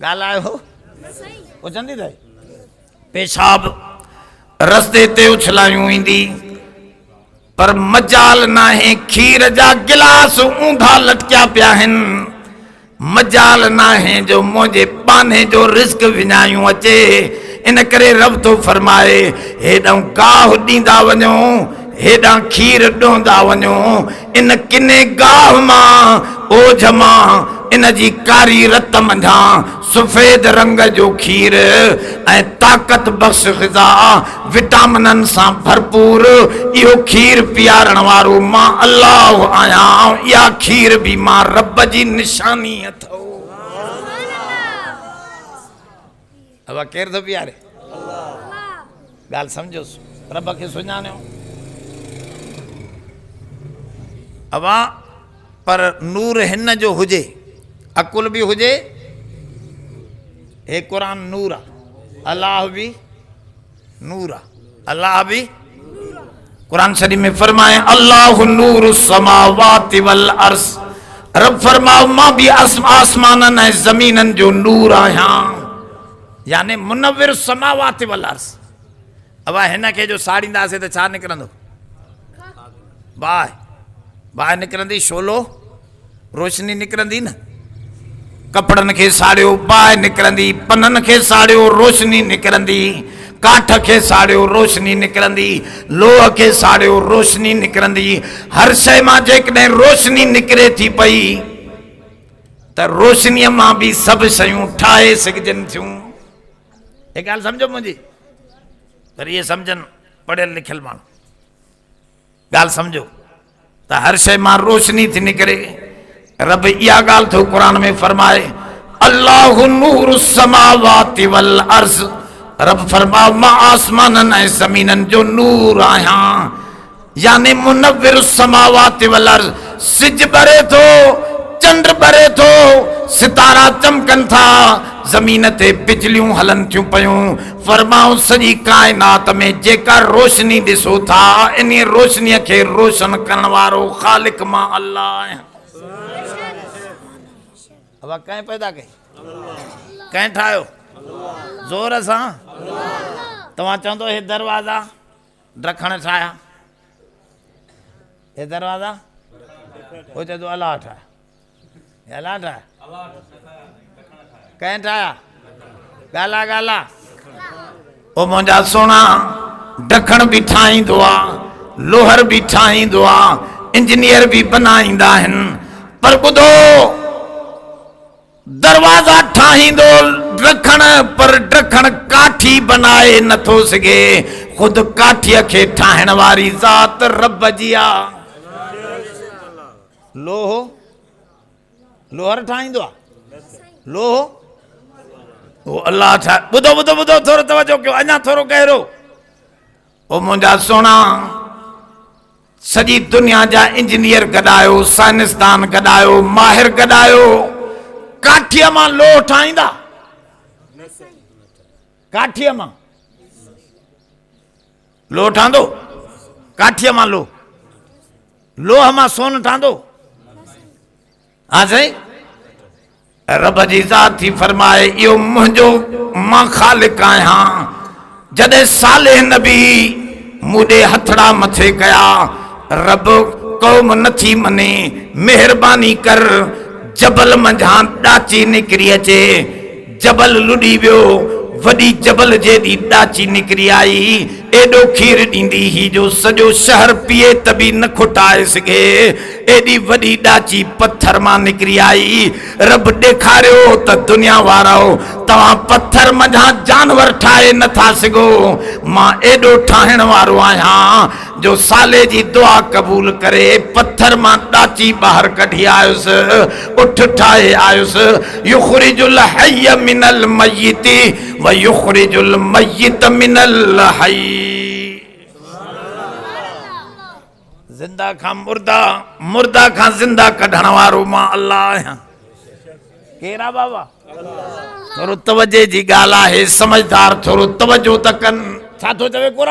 ॻाल्हायो पुछंदी अथई। पेशाब रस्ते ते उछलायूं ईंदी, पर मजाल न आहे, खीर जा गिलास ऊंधा लटकिया पिया आहिनि। मजाल न आहे जो मुंहिंजे बाने जो रिस्क विञायूं अचे। इन करे रब तो फरमाए, हेॾो गाहु ॾींदा वञो, हेॾा खीर ॾोंदा वञो। इन किने गाहु मां, ओझ मां, इन जी कारी रत मंझां सफ़ेद रंग जो खीर ऐं ताक़त बख़्श ग़िज़ा विटामिननि सां भरपूर इहो खीर पीआरण वारो मां अल्लाह आहियां। इहा खीर बि मां रब जी निशानी अथव। अब केरु थो पीआरे? ॻाल्हि सम्झोसि, रब खे सुञाणियो। अब पर नूर हिन जो हुजे, अकुल बि हुजे। हे क़ुरान नूर आहे, अलाह बि नूर आहे, अलाह बि। क़ुरान शरीफ में फरमाए, अल्लाहु नूरु समावाति वल अर्ज़। रब फरमाओ, मां बि आसमाननि ऐं ज़मीननि जो नूर आहियां, यानी मुनव्विर समावाति वल अर्ज़। अब हिन खे जो साड़ींदासीं त छा निकिरंदो? बाहि निकिरंदी, शोलो रोशनी निकिरंदी न। कपड़न खे साड़ियो बाहि निकिरंदी, पनन खे साड़ियो रोशनी निकिरंदी, काठ खे साड़ियो रोशनी निकिरंदी, लोह खे साड़ियो रोशनी निकिरंदी। हर शइ मां जेकॾहिं रोशनी निकिरे थी पई त रोशनीअ मां बि सभु शयूं ठाहे सघजनि थियूं। हे ॻाल्हि सम्झो मुंहिंजी, पर इहे सम्झनि पढ़ियल लिखियल माण्हू। ॻाल्हि सम्झो त हर शइ मां रोशनी थी निकिरे। रब इहा ॻाल्हि थो क़ुर में फरमाए, अल्लाहु नूरु समावाति वल अर्ज़। रब फरमाओ मां आसमाननि ऐं ज़मीननि जो नूर आहियां, यानी मुनव्विरु समावाति वल अर्ज़। सिज ॿरे थो, चंड ॿरे थो, सितारा चमकनि था, ज़मीन ते बिजलियूं हलनि थियूं पयूं। फरमाऊं सॼी काइनात में जेका रोशनी ॾिसो था, इन रोशनीअ खे रोशन करण वारो ख़ालिक मां अल्लाह आहियां। अब कंहिं पैदा कई, कंहिं ठाहियो, ज़ोर सां। तव्हां चवंदो हे दरवाज़ा ढकण ठाहिया, हे दरवाज़ा, हो चवंदो अलाह ठाहिया, हे अलाह ठाहिया, कंहिं ठाहिया, ॻाल्हा ॻाल्हा। ओ मुंहिंजा सोना, ढकण बि ठाहींदो आहे, लोहर बि ठाहींदो आहे, इंजीनियर बि बनाईंदा आहिनि, पर ॿुधो दरवाज़ा ठाहींदो ढकण, पर ढकण काठी बनाए नथो सघे। ख़ुदि काठीअ खे ठाहिण वारी ज़ात रब जी आहे। लोहो लोहर ठाहींदो आहे, लोहो वो अल्लाह ठाहे। ॿुधो ॿुधो ॿुधो, थोरो तवजो कयो, अञा थोरो गहरो। ओ मुंहिंजा सोना, सॼी दुनिया जा इंजीनियर गॾायो, साइंसदान गॾायो, माहिर गॾायो, काठीअ मां लोह ठाहींदा? काठीअ मां लोह ठहंदो? काठीअ मां लोह, लोह मां सोन ठहंदो? हा साईं। रब जी ज़ात थी फरमाए, इहो मुंहिंजो मां ख़ालिक आहियां। जॾहिं सालेह नबी मूं ॾे हथड़ा मथे कया, रब क़ौम नथी मने, महिरबानी कर जबल मंझां ॾाची निकिरी अचे। जबल लुॾी वियो, वॾी जबल जेॾी ॾाची निकिरी आई, एॾो खीर ॾींदी ही जो सॼो शहर पीए त बि न खुटाए सघे। एॾी वॾी ॾाची पत्थर मां निकिरी आई। रब ॾेखारियो त दुनिया वारो तव्हां पत्थर मंझां जानवर ठाहे नथा सघो, मां एॾो ठाहिण वारो आहियां जो साले जी दुआ क़बूल करे पत्थर मां ॾाची ॿाहिरि कढी आयुसि, उठ ठाहे आयुसि। युख़रिजुल हय्य मिनल मय्यिति व युख़रिजुल मय्यित मिनल हय्य। जिंदा खां मुर्दा, मुर्दा खां जिंदा कढण वारो मां अल्लाह आहियां। केरा बाबा? थोरो तवजे जी ॻाल्हि आहे, समझदार थोरो तवजो त कनि। छा थो चवे क़ुर?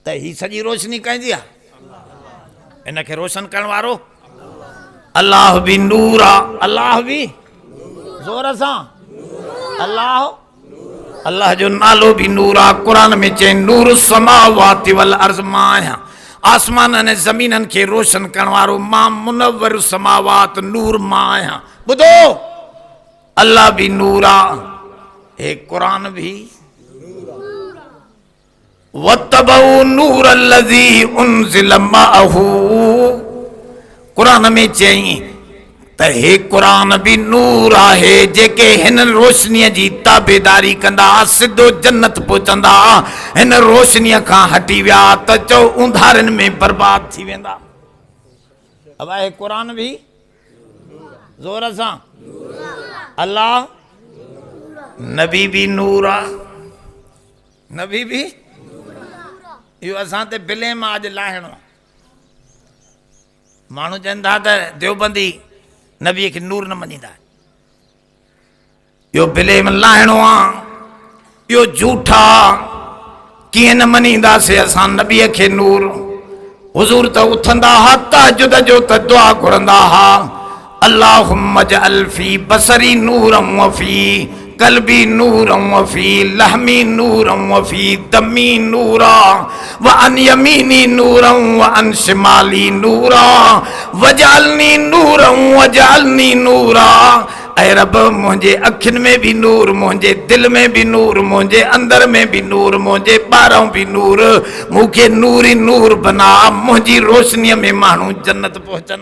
त ही सॼी रोशनी कंहिंजी आहे? इन खे रोशन करण वारो अल्लाह बि नूर आहे। अल्लाह बि ज़ोर सां, अल्लाह, अल्लाह जो नालो बि नूर आहे। क़ुर में चई नूर समावाति वल अर्ज़, मां आहियां आसमान ऐं ज़मीननि खे रोशन करण वारो, मां मुनव्वर समावात नूर मां आहियां। ॿुधो, अल्लाह बि नूर आहे, हे क़ुर बि। वत्तबऊ नूर अल्लज़ी उनज़िल मअहू, क़ुर में चई त हे क़ुर बि नूर आहे। जेके हिन रोशनीअ जी ताबेदारी कंदा सिधो जन्नत पहुचंदा, हिन रोशनीअ खां हटी विया त चओ उंधारनि में बर्बाद थी वेंदा। अब हे क़ुर बि ज़ोर सां, अल्लाह, नबी बि नूर आहे, नबी बि। इहो असां ते बिले मां अॼु लाहिणो आहे। माण्हू चवनि था त देवबंदी नबीअ खे नूर न मञींदा। इहो बिले में लाहिणो आहे, इहो झूठा। कीअं न मञींदासीं असां नबीअ खे नूर? हुज़ूर त उथंदा हुआ तहजुद जो त दुआ घुरंदा हुआ, अल्लाहुम्म जअल फी बसरी नूरम व फी कल्बी नूरं वफी लहमी नूरं वफी दमी नूरा व अन यमीनी नूरं व अन शिमाली नूरा वजालनी नूरं वजालनी नूरा। ऐ रब मुझे अखिन में भी नूर, मुझे दिल में भी नूर, मुझे अंदर में भी नूर, मुझे ॿाहिरों भी नूर, मूंखे नूर ही नूर बना, मुझी रोशनीअ में माण्हू जन्नत पहुचन।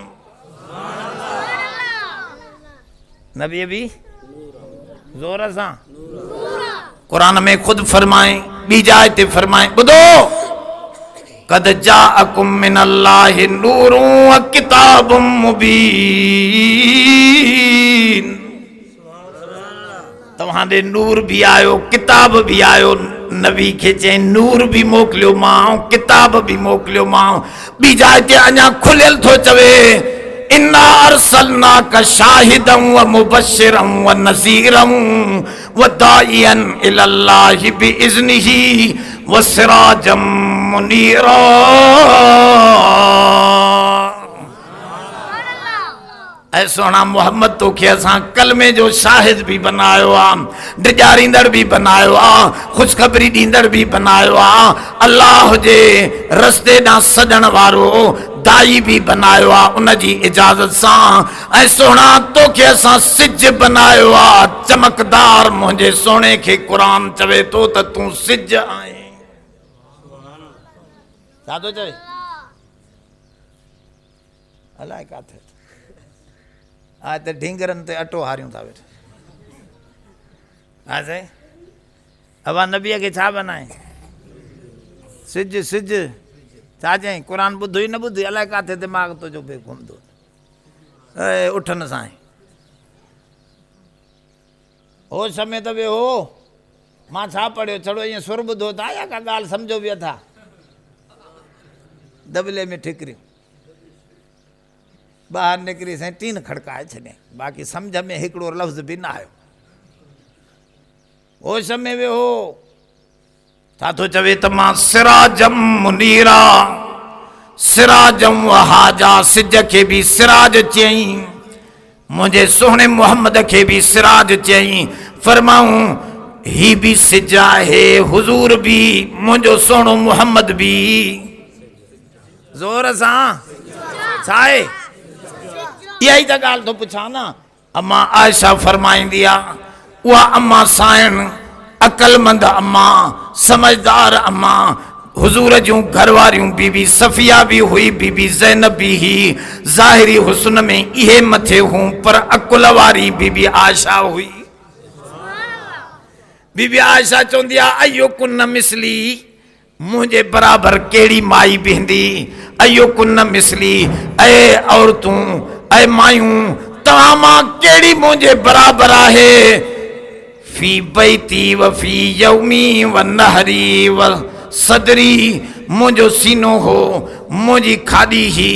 नबी भी जोर सां कुरान में खुद फरमाए, ॿी जाइ ते फरमाए, ॿुधो कद जाअकुम मिनल्लाहि नूरुन व किताबुम मुबीन। तव्हांॾे नूर भी आयो, किताब भी आयो। नबी खे चई नूर भी मोकिलियो मां, किताब भी मोकिलियो मां। ॿी जाइ ते अञा खुलियल थो चवे, इन्ना अरसलनाका शाहिदन व मुबश्शिरन व नज़ीरन व दाइयन इलल्लाहि बिइज़्निही व सिराजम मुनीरा। ऐ सोना मोहम्मद तोखे असां कलमे जो शाहिद भी बनायो आ, डिजारींदड़ भी बनायो आ, खुशखबरी ॾींदड़ भी बनायो आ, अल्लाह जे रस्ते ॾांहुं सॾण वारो दाई भी बनायो आ उन जी इजाज़त सां। ऐं सोना तोखे असां सिज बनायो आ चमकदार। मुंहिंजे सोने खे क़ुरान चवे थो त तूं सिज आहीं। छा थो चवे? अलाए किथे आज त ढींगरनि ते अटो हारियूं था वेठा। हा साईं, अवा नबीअ खे छा बनाए? सिज सिज छा चई? क़ुरान ॿुधो ई न ॿुधी, अलाए किथे दिमाग़ तुंहिंजो बि घुमंदो। ऐं उठ न साईं, होश में त वे हो। मां छा पढ़ियो छड़ो ईअं सुर ॿुधो था या का ॻाल्हि सम्झो बि अथा? दबले में ठिकरियूं ॿाहिरि निकिरी साईं टीन खड़काए छॾियईं, बाक़ी सम्झ में हिकिड़ो लफ़्ज़ बि न आयो। होश में वे हो। छा थो चवे त मां सिराजम मुनीरा, सिराजम वहाजा, सिज खे बि सिराज चयईं, मुंहिंजे सुहिणे मुहम्मद खे बि सिराज चयईं। फरमाऊं ही बि सिज आहे, हुज़ूर बि, मुंहिंजो सुहिणो मुहम्मद बि। ज़ोर सां छा आहे? इहा ई त ॻाल्हि थो पुछां न। अम्मा आयशा फरमाईंदी आहे, उहा अम्मा साइण अक़लमंद अम्मा, समझदार अम्मा, हुज़ूर जूं घरवारियूं बीबी सफ़िया भी हुई, बीबी ज़ैनब भी ही। ज़ाहिरी हुस्न में इहे मथे हूं, पर अकुल वारी बीबी आयशा हुई। बीबी आयशा चवंदी आहे, अयो कुन मिसली, मुंहिंजे बराबरि कहिड़ी माई बीहंदी? अयो कुन मिसली, ऐ औरतूं, ऐ मायूं, तव्हां मां कहिड़ी मुंहिंजे बराबरि आहे? फी बैती व फी यौमी व नहरी व सदरी, मुंहिंजो सीनो हो, मुंहिंजी खादी ही,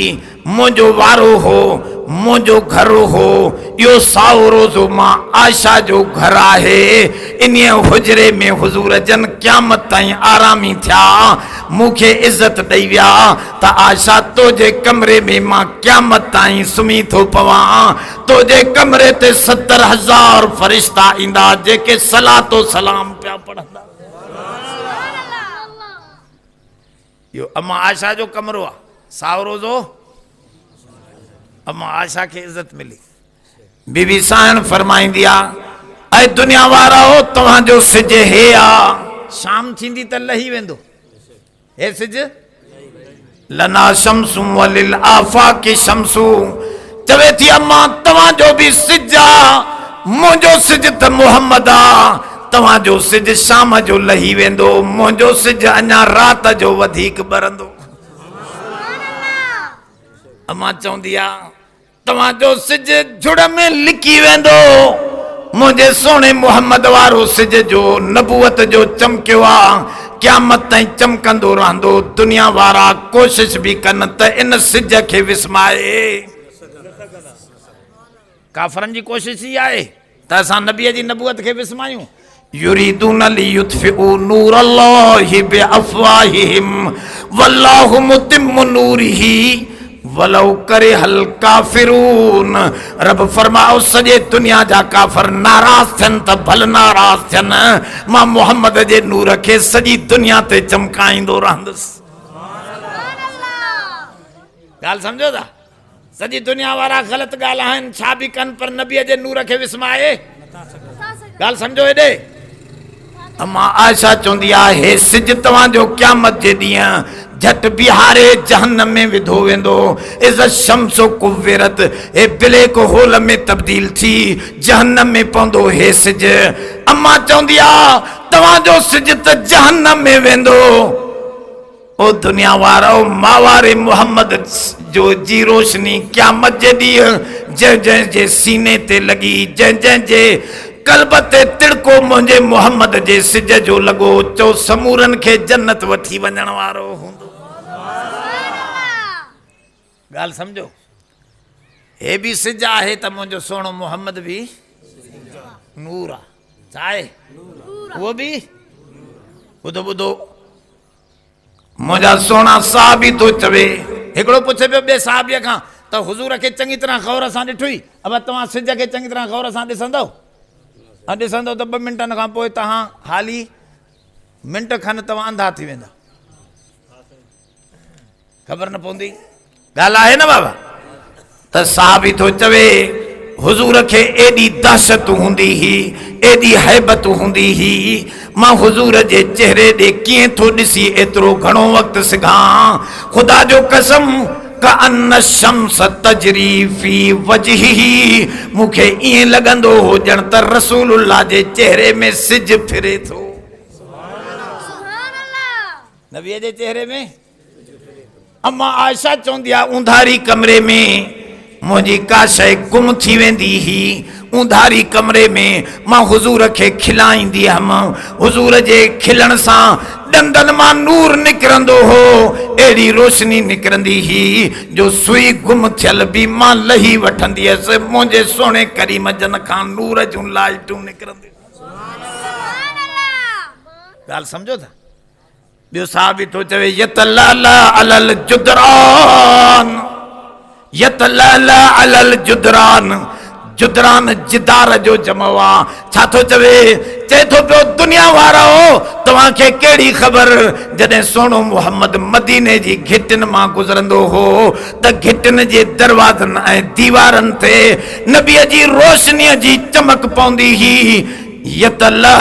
मुंहिंजो वारो हो, मुंहिंजो घर हो। इहो साओ रोज़ो मां आयशा जो घर आहे। इन हुजरे में हुज़ूर जन क़यामत ताईं आरामी थिया, मूंखे इज़त ॾेई विया त आयशा तुंहिंजे कमरे में मां क़यामत ताईं सुम्ही थो पवां। तुंहिंजे कमरे ते 70,000 फ़रिश्ता ईंदा जेके सलातो सलाम पिया पढ़ंदा। इहो अम्मा आयशा जो कमरो आहे, साओ रोज़ो। अम्मा आयशा खे इज़त मिली। बीबी साइण फरमाईंदी आहे, ऐं दुनिया वारा हो, तव्हांजो सिज हे आहे, शाम थींदी त लही वेंदो। हे सिज लना शम्सु वलिल आफाक़ि शम्सु, चवे थी अम्मा तव्हांजो बि सिज आहे, मुंहिंजो सिज त मुहम्मद आहे। तव्हांजो सिज शाम जो लही वेंदो, मुंहिंजो सिज अञा राति जो वधीक ॿरंदो। अम्मा चवंदी आहे, तव्हांजो सिज जुड़ में लिकी वेंदो, मुंहिंजे सोणे मुहम्मद वारो सिज जो नबूअत जो चमकियो आहे, क़यामत ताईं चमकंदो रहंदो। दुनिया वारा कोशिश भी कनि त इन सिज खे विस्माए। काफ़रनि जी कोशिश ई आहे त असां नबीअ जी नबूअत खे विस्मायूं। युरीदून लियुत्फिउ नूरल्लाहि बिअफ़वाहिहिम वल्लाहु मुतिम्मु नूरिही वलौ करे हल काफिरून। रब फरमाओ सॼे दुनिया जा काफ़िर नाराज़ थियनि त भल नाराज़ थियनि, मां मोहम्मद जे नूर खे सॼी दुनिया ते चमकाईंदो रहंदुसि। ॻाल्हि सम्झो था? सॼी दुनिया वारा ग़लति ॻाल्हाइनि, छा बि कनि, पर नबीअ जे नूर खे विस्माए ॻाल्हि सम्झो हेॾे। अम्मा आयशा चवंदी आहे, हे सिज तव्हांजो क़यामत जे ॾींहुं झट बिहारे जहन्नम में विधो वेंदो। इज़ शम्सु कुव्विरत, हे ब्लैक होल में तब्दील थी जहन्नम में पवंदो हे सिज। अम्मा चवंदी आहे तव्हांजो सिज त जहन्नम में वेंदो। ओ दुनिया वारो, मावारे मोहम्मद जो जी रोशनी क़यामत जे ॾींहुं जंहिं जंहिं जे सीने ते लॻी, जंहिं जंहिं जे कल्ब ते तिड़को मुंहिंजे मोहम्मद जे सिज जो लॻो, चो समूरनि खे जन्नत वठी वञण वारो हूंदो। ॻाल्हि सम्झो, हे बि सिज आहे त मुंहिंजो सुहिणो मोहम्मद बि नूर आहे। छा आहे उहो बि? ॿुधो ॿुधो, मुंहिंजा सुहिणा साहबी थो चवे। हिकिड़ो पुछे पियो ॿिए साहबीअ खां त हुज़ूर खे चङी तरह ख़बर सां ॾिठुई, अब तव्हां सिज खे चङी तरह ख़बर सां ॾिसंदव? ॾिसंदव त 2 मिंटनि खां पोइ तव्हां हाली मिंट खनि तव्हां अंधा थी वेंदा, ख़बर न पवंदी। ॻाल्हि आहे न बाबा? त साहबी थो चवे हुज़ूर खे एॾी दहशत हूंदी हुई, एॾी हैबत हूंदी हुई, मां हुज़ूर जे चेहरे ॾे कीअं थो ॾिसी एतिरो घणो वक़्तु सघां। ख़ुदा जो कसम कअन्न शम्स तजरी फी वजहिही, मूंखे ईअं लॻंदो हो ॼण त रसूलुल्लाह जे चेहरे में सिज फिरे थो। नबीअ जे चेहरे में। अम्मा आयशा चवंदी आहे ऊंधारी कमरे में मुंहिंजी का शइ गुम थी वेंदी हुई। ऊंधारी कमरे में मां हुज़ूर खे खिलाईंदी हुअमि, हुज़ूर जे खिलण सां ॾंदनि मां नूर निकिरंदो हो, अहिड़ी रोशनी निकिरंदी हुई जो सुई गुम थियल बि मां लही वठंदी हुअसि। मुंहिंजे सुहिणे करीम जन खां नूर जूं लाइटूं निकिरंदियूं। ॻाल्हि सम्झो था? ॿियो साहबी थो चवे यतलला अलल जुदरान, यतलला अलल जुदरान, जुदरान जिदार जो जमो आहे। छा थो चवे? चए थो पियो दुनिया वारो तव्हांखे कहिड़ी ख़बर, जॾहिं सुहिणो मोहम्मद मदीने जी घिटिन मां गुज़रंदो हो त घिटिन जे दरवाज़नि ऐं दीवारनि ते नबीअ जी रोशनीअ जी चमक पवंदी हुई। यतलला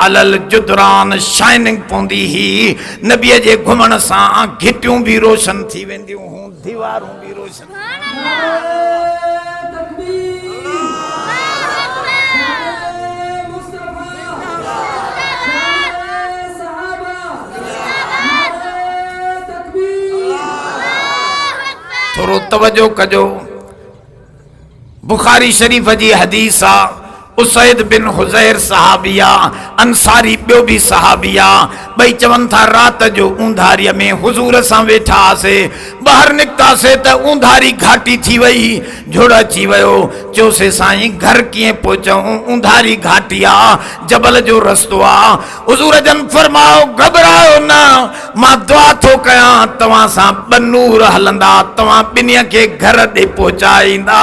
अलल जुदरान, शाइनिंग पवंदी हुई। नबीअ जे घुमण सां घिटियूं बि रोशन थी वेंदियूं हुयूं, दीवारूं बि रोशन। थोरो तवजो कजो, बुखारी शरीफ़ जी हदीस आहे। उसैद बिन हुज़ैर सहाबिया, अंसारी ॿियो बि सहाबिया, ॿई चवनि था राति जो ऊंधारीअ में हुज़ूर सां वेठा हुआसीं। ॿाहिरि निकितासीं त ऊंधारी घाटी थी वई, झुड़ अची वियो। चयोसीं साईं घर कीअं पहुचऊं? ऊंधारी घाटी आहे, जबल जो रस्तो आहे। हुज़ूर जन फरमायो घबरायो न, मां दुआ थो कयां तव्हां सां 2 नूर हलंदा, तव्हां ॿिन्हीअ खे घर ॾे पहुचाईंदा।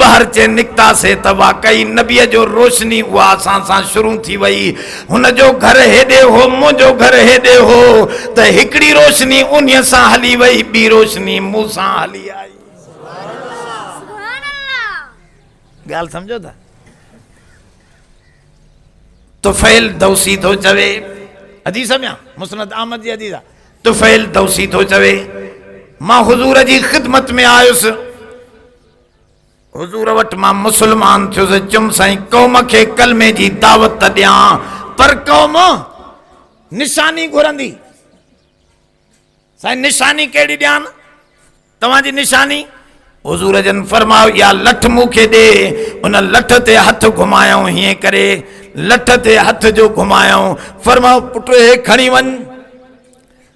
ॿाहिरि चे निकितासीं त वाकई नबीअ जो रोशनी उहा असां सां शुरू थी वई। हुन जो घर हेॾे हो, मुंहिंजो घर हेॾे हो, त हिकिड़ी रोशनी उन्हीअ सां हली वई, ॿी रोशनी मूं सां हली आई। ॻाल्हि सम्झो था? तुफ़ैल दौसी थो चवे, हदीस में मुस्नद अहमद जी हदीस आहे। तुफ़ैल दौसी थो चवे मां हुज़ूर जी ख़िदमत में आयुसि, हुज़ूर वटि मां मुस्लमान थियुसि। चुम साईं क़ौम खे कलमे जी दावत ॾियां, पर क़ौम निशानी घुरंदी। साईं निशानी कहिड़ी ॾियां? तव्हांजी निशानी? हुज़ूर जन फरमायो या लठ मूंखे ॾे। उन लठ ते हथ घुमायऊं, हीअं करे लठ ते हथ जो घुमायऊं। फरमायो पुट हे खणी वञ।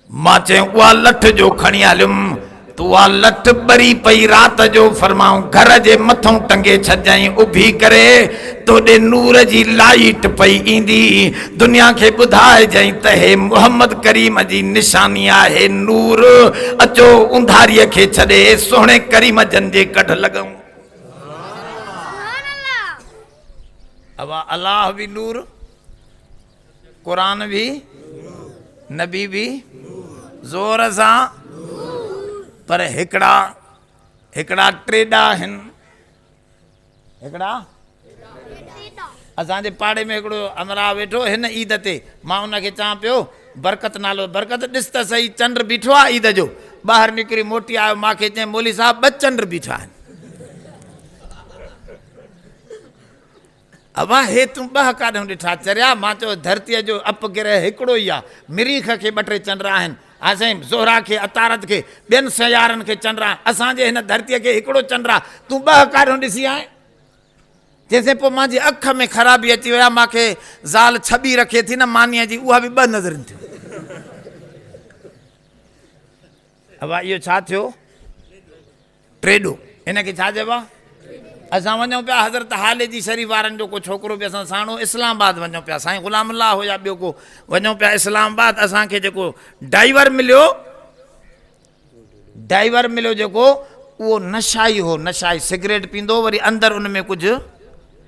मां चयो उहा लठ जो खणी हलियुमि। तुआ लठ बरी पई रात जो फरमाऊं घर जे मथों टंगे छजाई उभी करे तोड़े नूर जी लाइट पई ईंदी दुनिया के बुधाए जाई त हे मोहम्मद करीम जी निशानी आहे नूर अचो उंधारी के छड़े सोहणे करीम जन जे कढ लगऊं अब अल्लाह भी नूर कुरान भी नबी भी जोर सा पर हिकड़ा ट्रेडा हिन हिकड़ा असांजे पाड़े में हिकिड़ो अमरा वेठो हिन ईद ते मां उनखे चवां पियो बरकत नालो बरकत ॾिस त सही चंड बीठो आहे ईद जो ॿाहिरि निकिरी मोटी आयो मूंखे चई मौली साहब 2 चंड बीठा आहिनि अबा हे तूं 2 काॾूं ॾिठा चरिया मां चयो धरतीअ जो अपग्रह हिकिड़ो ई आहे मिरीख खे 2-3 चंड आहिनि असां ज़ोहरा खे अतारत खे ॿियनि सयारनि खे चंड आहे असांजे हिन धरतीअ खे हिकिड़ो चंड आहे तूं 2 काॾूं ॾिसी आहे जैसे पोइ मुंहिंजी अख में ख़राबी अची विया मूंखे ज़ाल छबी रखे थी न मानीअ जी उहा बि 2 नज़रनि थियूं अब इहो छा थियो ट्रेडो हिनखे छा चइबो आहे असां वञूं पिया हज़रत हाले जी शरीफ़ वारनि जो को छोकिरो बि असां साणो इस्लामाबाद वञूं पिया साईं ग़ुलाम अल्लाह हुया ॿियो को वञूं पिया इस्लामाबाद असांखे जेको ड्राइवर मिलियो जेको उहो नशाई हो नशाई सिगरेट पींदो वरी अंदरि उन में कुझु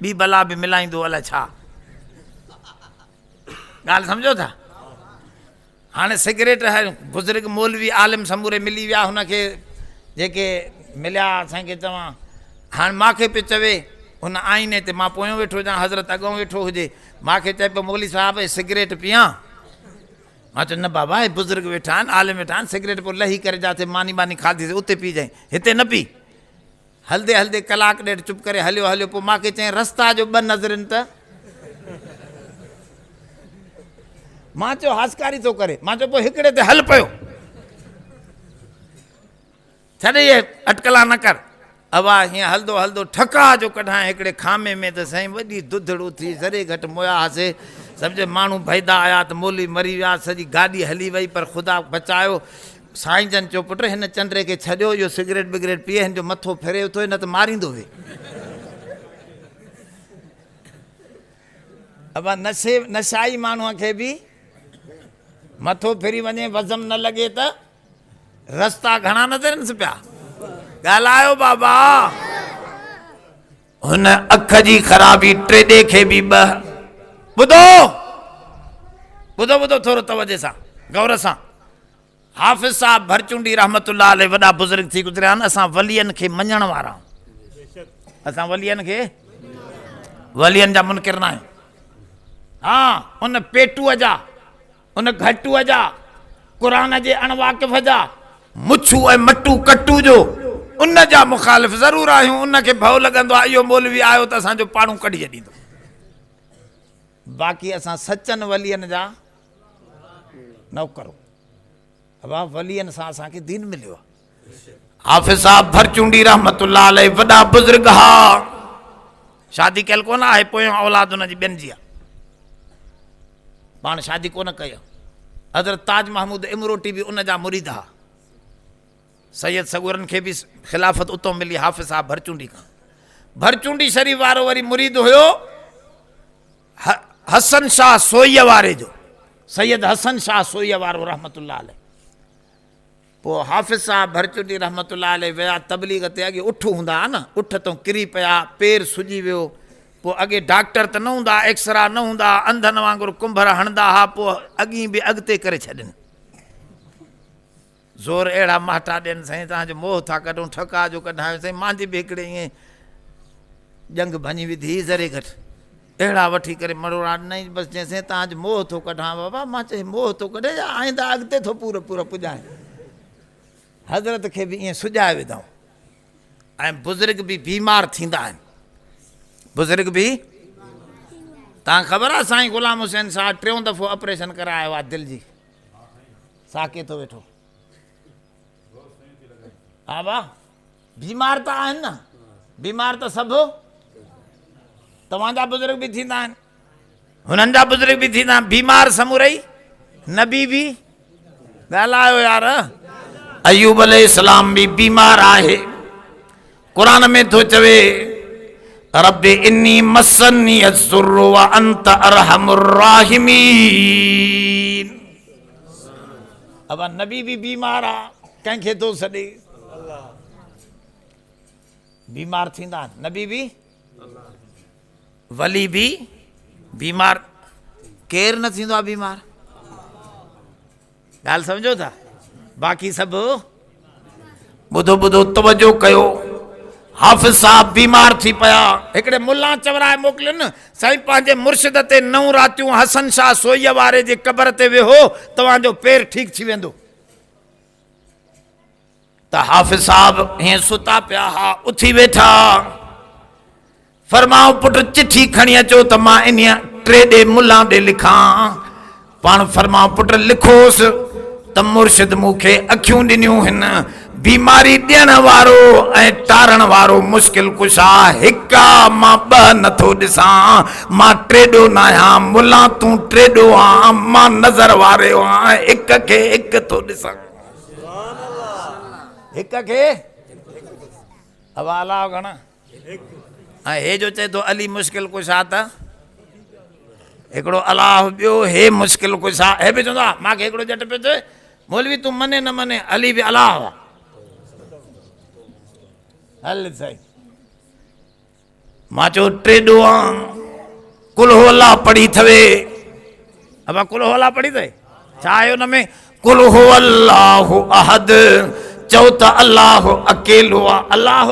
ॿी बला बि मिलाईंदो अलाए छा ॻाल्हि सम्झो था हाणे सिगरेट बुज़ुर्ग मौलवी आलिम समूरे मिली विया हुनखे जेके मिलिया असांखे चवां हाणे मूंखे पियो चवे हुन आईने ते मां पोयों वेठो हुजां हज़रत अॻो वेठो हुजे मूंखे चए पियो मौली साहिब सिगरेट पियां मां चयो न बाबा हे बुज़ुर्ग वेठा आहिनि आलिम वेठा आहिनि सिगरेट पोइ लही करे जाते मानी बानी खाधीसीं उते पी जाई हिते न पी हलंदे हलंदे कलाक ॾेढ चुप करे हलियो पोइ मूंखे चई रस्ता जो 2 नज़रनि त मां चयो हासकारी थो करे मां चयो पोइ हिकिड़े ते हल पियो छॾे इहे अटकला न कर अवा हीअं हलंदो ठका जो कढां हिकिड़े खामे में त साईं वॾी दुधड़ू थी ज़रे घटि मोया हुआसीं सम्झे माण्हू भैदा आया त मोली मरी विया सॼी गाॾी हली वई पर ख़ुदा बचायो साईं जन चयो पुट हिन चंड्रे खे छॾियो इहो सिगरेट बिगरेट पीए हिन जो मथो फेरे थो न त मारींदो वे अब नशाई माण्हूअ खे बि मथो फेरी वञे वज़म न लॻे त रस्ता घणा नज़रनि पिया ॻाल्हायो बाबा हुन अख जी ख़राबी ट्रेडे खे बि 2 ॿुधो थोरो तवजे सां गौर सां हाफ़िज़ साहब भरचुंडी रहमतुल्लाह अलैह वॾा बुज़ुर्ग थी गुज़रिया आहिनि असां वलियनि खे मञण वारा असां वलियनि जा मुनकिर न आहियूं हा उन पेटूअ जा उन घटूअ जा क़ुरान जे अणवाक़िफ़ जा मुछू ऐं मटू कटू जो उन जा मुखालिफ़ ज़रूरु आहियूं उनखे भउ लॻंदो आहे इहो मौलवी आयो त असांजो पाणू कढी छॾींदो बाक़ी असां सचनि वलियनि जा नौकरो अबा वलियनि सां असांखे दीन मिलियो आहे हाफ़िज़ साहब भरचुंडी रहमतुल्लाह अलैह वॾा बुज़ुर्ग हा शादी कयल कोन आहे पोयों औलाद उनजी ॿियनि जी आहे पाण शादी कोन कई हज़रत ताज महमूद इमरोटी बि उन जा मुरीद हा सैयद सगुरनि खे बि ख़िलाफ़त उतो मिली हाफ़िज़ साहब भरचुंडी खां भरचुंडी शरीफ़ वारो वरी मुरीद हुयो हसन शाह सोईअ वारे जो सैयद हसन शाह सोईअ वारो रहमतुल्लाह अलैह पोइ हाफ़िज़ साहब भरचुंडी रहमतुल्लाह अलैह विया तबलीग ते अॻे उठ हूंदा हुआ न उठ तो किरी पिया पेर सुजी वियो पोइ अॻे डॉक्टर त न हूंदा एक्सरा न हूंदा अंधनि वांगुरु कुंभर हणंदा हुआ पोइ अॻी बि अॻिते करे छॾनि ज़ोर अहिड़ा माटा ॾियनि साईं तव्हांजो मोह था कढूं ठका जो कढायो साईं मुंहिंजी बि हिकिड़े ईअं जंग भञी विधी ज़रे घटि अहिड़ा वठी करे मरोड़ा न बसि चइसि तव्हांजो मोह थो कढां बाबा मां चई मोह थो कढे आईंदा अॻिते थो पूरो पुॼाए हज़रत खे बि ईअं सुॼाए विधऊं ऐं बुज़ुर्ग बि बीमार थींदा आहिनि बुज़ुर्ग बि तव्हां ख़बर आहे साईं ग़ुलाम हुसैन साहब 3 दफ़ो ऑपरेशन करायो आहे दिलि जी साके थो वेठो हा वाह बीमार त आहिनि न बीमार त सभु तव्हांजा बुज़ुर्ग बि थींदा आहिनि हुननि जा बुज़ुर्ग बि थींदा आहिनि बीमार समूरई नबी बि ॻाल्हायो यार अयूब अलैहिस्सलाम भी बीमार आहे। कुरान में तो चवे रब्बि इन्नी मस्सनी अस्सुर्रु व अंत अरहमुर राहिमीन। अब नबी भी बीमार आ, कंहिंखे थो सॾे, बीमार थींदा नबी भी, वली भी बीमार, केर न थींदो आहे बीमार। ॻाल्हि सम्झो था। बाक़ी सभु ॿुधो ॿुधो तवजो कयो। हाफ़िज़ साहब बीमार थी पिया, हिकिड़े मुल्ला चवराए मोकिलियुनि, साईं पंहिंजे मुर्शिद ते 9 रातियूं हसन शाह सोईअ वारे जे क़बर ते वेहो, तव्हांजो पेर ठीकु थी वेंदो। त हाफ़िज़ साहब हीअं सुता पिया हा, उथी वेठा, फरमाओ पुट चिठी खणी अचो त मां इन 3 ॾे मुल्ला ॾे लिखां। पाण फरमाओ पुट लिखोसि त मुर्शिद मूंखे अखियूं ॾिनियूं हिन, बीमारी ॾियण वारो ऐं टारण वारो मुश्किल कुशा हिकु मां 2 नथो ॾिसां, मां 3ॾो न आहियां, मुल्ला तूं 3ॾो आहीं, मां नज़र वारे आहियां, हिक खे हिकु थो ॾिसां, हिक खे। अब अलाह घणा ऐं हे जो चए थो अली मुश्किल कुशा, त हिकिड़ो अलाह ॿियो हे मुश्किल कुशा, हे बि चवंदो आहे मूंखे हिकिड़ो झटि पियो चए, मौलवी तूं मने न मने अली बि अलाह आहे। हल साईं, मां चयो 3ॾो आहियां, कुल हो अल्लाह पढ़ी थवे। अब कुल हो अल्लाह पढ़ी अथई, छा आहे हुन में? कुल हो अल्लाह अहद, चओ त अल्लाह अकेलो आहे। अल्लाह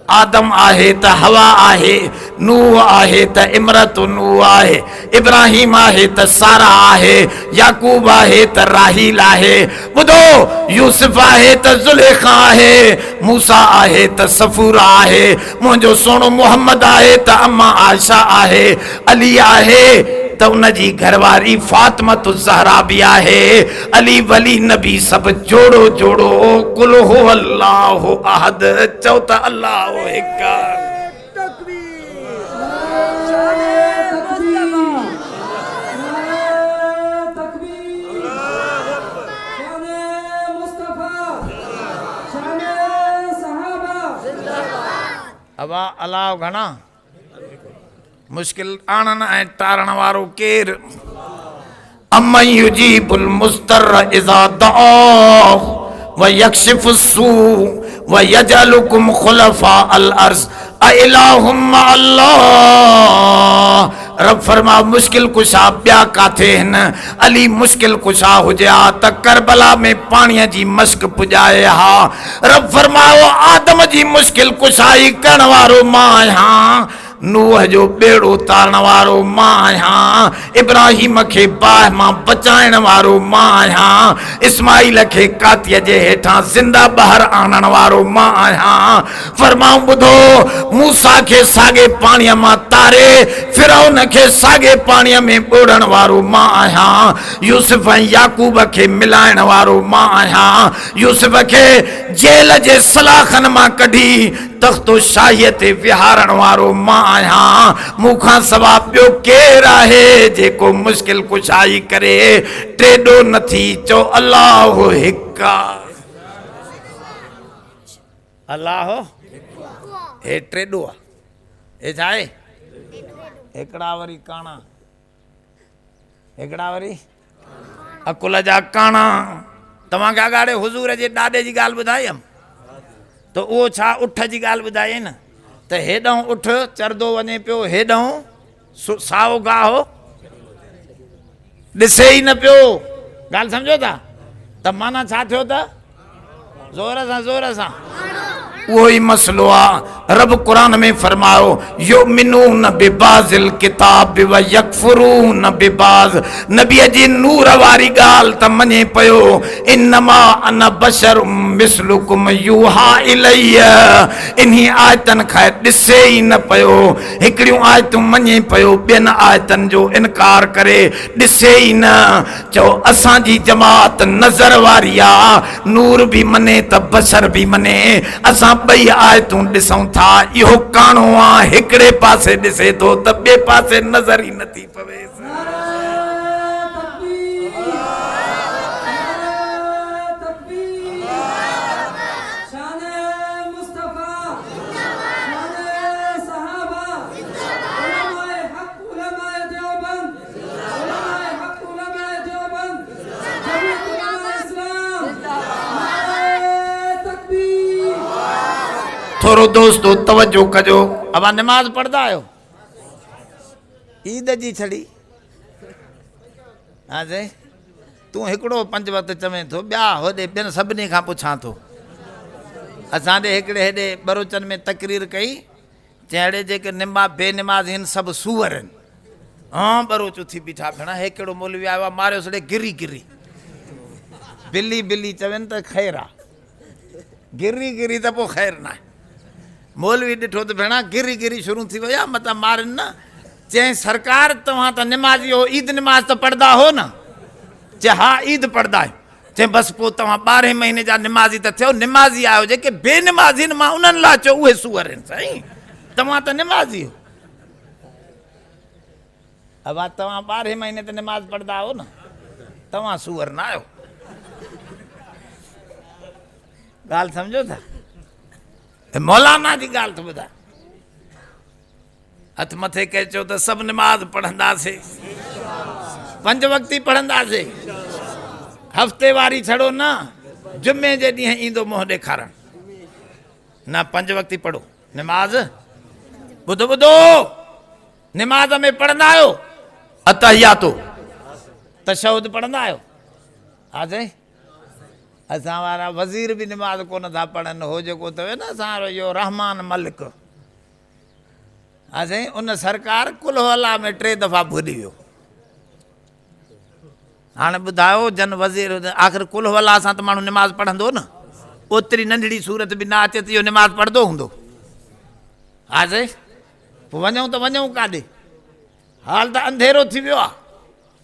आदम आहे त हवा आहे, नूह आहे त इमरत नूह आहे, इब्राहिम आहे त सारा आहे, याकूब आहे त राहील आहे, ॿुधो यूसुफ आहे त ज़ुलेखा आहे, मूसा आहे त सफूरा आहे, मुंहिंजो सोणो मोहम्मद आहे त अम्मा आयशा आहे, अली आहे त उनजी घरवारी फातिमत ज़हरा भी आहे, अली वली नबी सब जोड़ो जोड़ो। कुल हो अल्लाह अहद, चओ त अल्लाह हिक। अब अल्लाह घणा मुश्किल आणन ऐं टारण वारो केर? अम्मन युजीबुल मुस्तर्र इज़ा दअाहु व यक्शिफु सू व यजअलुकुम खुलफा अल अर्ज़ अइलाहुम अल्लाह। रब फरमा मुश्किल कुशा ॿिया काथे हिन? अली मुश्किल कुशा हुजे हा त करबला में पाणीअ जी मश्क पुॼाए हा। रब फरमायो आदम जी मुश्किल कुशाई करण वारो मां आहियां, नूह जो बेड़ो तारण वारो मां आहियां, इब्राहिम खे बाहि मां बचाइण वारो मां आहियां, इस्माइल खे कातीअ जे हेठां ज़िंदा ॿाहिरि आणण वारो मां आहियां। फरमाऊं ॿुधो, मूसा खे साॻे पाणीअ मां तारे फिरौन खे साॻे पाणीअ में ॿोड़ण वारो मां आहियां, यूसुफ ऐं याकूब खे मिलाइण वारो मां आहियां, यूसुफ खे जेल जे सलाखनि मां कढी तख़्तो शाहीअ ते विहारण वारो मां आहियां। मूंखां सवा ॿियो केरु आहे जेको मुश्किल कुशाई करे? 3ॾो नथी, चओ अल्लाह हिक। अल्लाह हे 3ॾो आहे, हे छा आहे? हिकिड़ा वरी काणा, हिकिड़ा वरी अकुल जा काणा। तव्हांखे अगाड़े हुज़ूर जे ॾाॾे जी ॻाल्हि ॿुधाई हुयमि, त उहो छा उठ जी ॻाल्हि ॿुधाई न, त हेॾां उठ चरंदो वञे पियो, हेॾां साओ गाहो ॾिसे ई न पियो। ॻाल्हि सम्झो था? त माना छा थियो? त ज़ोर सां उहो ई मसलो आहे। रब क़ुरान में फरमायो युमिनून बिबाज़िल किताब व यकफुरून बिबाज़। नबीअ जी नूर वारी ॻाल्हि त मञे पियो, इन्नमा अना बशरुम मिस्लुकुम यूहा इलैय। इन्ही आयतनि खां ॾिसे ई न पियो, हिकिड़ियूं आयतूं मञे पियो, ॿियनि आयतनि जो इनकार करे ॾिसे ई न। चओ असांजी जमात नज़र वारी आहे, नूर बि मने त बशर बि मने, असां ॿई आयतूं ॾिसूं था। इहो काणो आहे, हिकिड़े पासे ॾिसे थो त ॿिए पासे नज़र ई नथी पवे। थोरो दोस्तो तवज्जो कजो। अब नमाज पढ़दा आहियो ईद जी छड़ी हाँ जी तूं हिकिड़ो 5 वक़्त चवें थो ॿिया होॾे ॿियनि सभिनी खां पुछां थो। असांजे हिकिड़े हेॾे बरोचन में तकरीर कई चेड़े जेके बेनिमाज़ आहिनि सभु सूअर आहिनि। हाँ बरोच उथी बीठा भेण हिकिड़ो मौलवी आयो आहे मारियो सॾे गिरी गिरी बिल्ली बिल्ली चवनि त ख़ैर आहे गिरी गिरी त पोइ ख़ैर न आहे। मौलवी ॾिठो त भेण गिरी गिरी शुरू थी वई आहे मतिलबु मारनि न। चई सरकार तव्हां त निमाज़ी हो ईद निमाज़ त पढ़ंदा हो न। चए हा ईद पढ़ंदा आहियूं। चई बसि पोइ तव्हां 12 महीने जा निमाज़ी त थियो निमाज़ी आहियो जेके बेनिमाज़ी आहिनि मां उन्हनि लाइ चयो उहे सूअर आहिनि साईं तव्हां त निमाज़ी हो। अब तव्हां 12 महीने त निमाज़ पढ़ंदा हो न तव्हां सूअर न आहियो। ॻाल्हि सम्झो था मौलाना जी ॻाल्हि थो ॿुधाए। हथ मथे करे चयो त सभु निमाज़ पढ़ंदासीं 5 वक़्त ई पढ़ंदासीं हफ़्ते वारी छड़ो न जुमे जे ॾींहुं ईंदो मुंहुं ॾेखारण न 5 वक़्त ई पढ़ो निमाज़। ॿुधो ॿुधो निमाज़ में पढ़ंदा आहियो अतहियातो तशहुद पढ़ंदा आहियो हा साईं। असां वारा वज़ीर बि निमाज़ कोन था पढ़नि हो जेको अथव न असां इहो रहमान मलिक हा साईं उन सरकार कुल अल्लाह में 3 दफ़ा भुली वियो। हाणे ॿुधायो जन वज़ीर आख़िर कुल अल्लाह सां त माण्हू निमाज़ पढ़ंदो न ओतिरी नंढड़ी सूरत बि न अचे त इहो निमाज़ पढ़ंदो हूंदो हा साईं। पोइ वञूं त वञूं काॾे हाल त अंधेरो थी वियो आहे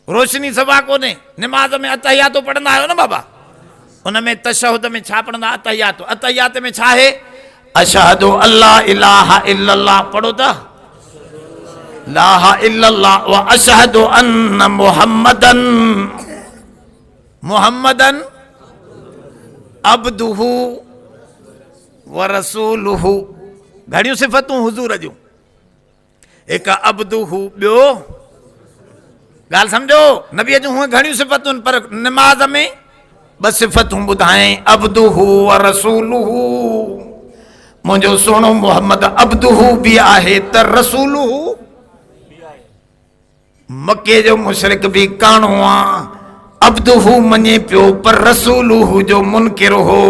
रोशनी सभा कोन्हे। निमाज़ में अतहियातो पढ़ंदा आहियो न बाबा उन में तशहुद में छा पढ़ंदा अतहियातो अतहियात में छा आहे अशहदु अल्ला इलाहा इल्लल्लाह पढ़ो था ला इल्लल्लाह व अशहदु अन्न मुहम्मदन अब्दुहु व रसूलुहु। घणियूं सिफ़तूं हुज़ूर जूं हिकु अब्दुहु ॿियो ॻाल्हि सम्झो नबीअ जूं हूअं घणियूं सिफ़तूं पर निमाज़ में 2 सिफ़तूं ॿुधाएं अब्दुहु व रसूलुहु। मुंहिंजो सोणो मोहम्मद अब्दुहु बि आहे त रसूलुहु। मके जो मुशरिक बि काणो आहे अब्दुहु मञे पियो पर रसूलुहु जो मुनकिर हो।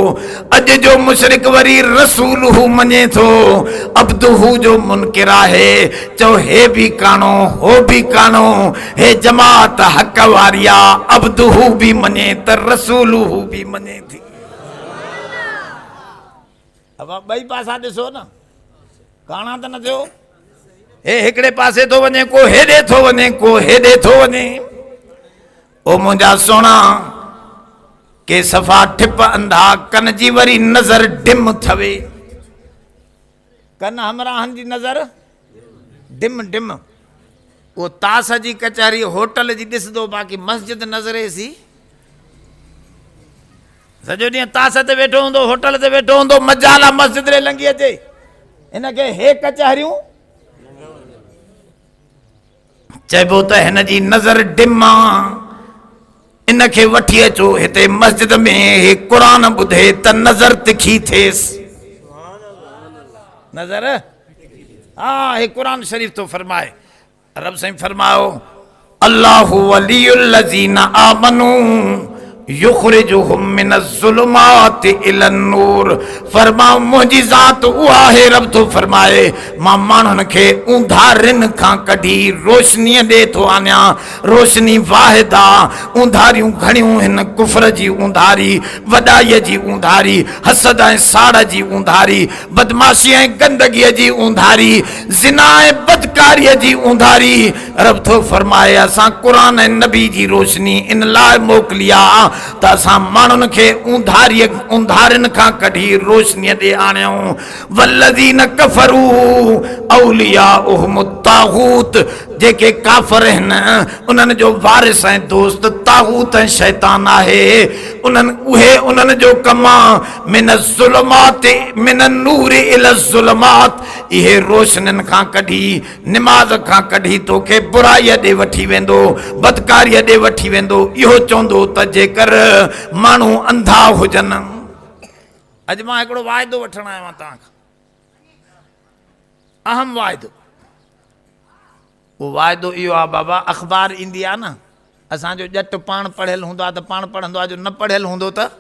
अॼु जो मुशरिक वरी रसूलुहु मञे थो अब्दुहु जो मुनकिर आहे। चओ हे बि काणो हो बि काणो हे जमात हक़ वारी आहे अब्दुहु बि मञे त रसूलुहु बि मञे थी। अब 2 पासा ॾिसो न काणा त न थियो हे हिकिड़े पासे थो वञे को हेॾे थो वञे को हेॾे थो वञे। ओ मुंहिंजा सोना के सफ़ा ठिप अंधा कन जी वरी नज़र डिम थवे कन हमराहनि जी नज़र डिम डिम। वो तास जी कचहरी होटल जी ॾिसंदो बाक़ी मस्जिद नज़र सी सॼो ॾींहुं तास ते वेठो हूंदो होटल ते वेठो हूंदो मजाला मस्जिद रे लंघी अचे इनखे हे कचहरियूं चइबो त हिन जी नज़र डिम आहे इनखे वठी अचो हिते मस्जिद में हे क़ुरान ॿुधे त नज़र तिखी थिएसि। नज़र हा हे क़ुरान शरीफ़ तो फरमाए रब साईं फरमायो अल्लाहु वलियुल लज़ीना आमनू युखरिजुहुम मिनज़्ज़ुलुमाति इलन-नूर। फरमाओ मुंहिंजी ज़ात उहा है रब तो फरमाए मां माण्हुनि खे उंधारियुनि खां कढी रोशनीअ ॾे थो आनियां। रोशनी वाहिद आहे उंधारियूं घणियूं हिन कुफर जी उंधारी वॾाईअ जी उंधारी हसद ऐं साड़ जी उंधारी बदमाशी ऐं गंदगीअ जी उंधारी ज़िना ऐं बदकारीअ जी उंधारी। रब तो फरमाए असां क़ुरान ऐं नबी जी रोशनी इन लाइ मोकिली आहे त असां माण्हुनि खे उंधारियुनि खां कढी रोशनीअ ॾे आणियूं। वल्लज़ीन कफ़रू औलियाउहुम तागूत जेके काफ़िर आहिनि उन्हनि जो वारिस ऐं दोस्त तागूत ऐं शैतान आहे। उन्हनि जो कमु आहे मिनन-नूर इलज़-ज़ुलमात इहे रोशनियुनि खां कढी निमाज़ खां कढी तोखे बुराईअ ॾे वठी वेंदो बदकारीअ ॾे वठी वेंदो। इहो चवंदो त जेकर माण्हू अंधा हुजनि। अॼु मां हिकिड़ो वाइदो वठणु आयो आहियां तव्हांखां अहम वाइदो, वो वाइदो इहो आहे बाबा, अख़बार ईंदी आहे न, असांजो ॼट पाण पढ़ियल हूंदो आहे त पाण पढ़ंदो आहे, जो न पढ़ियल हूंदो त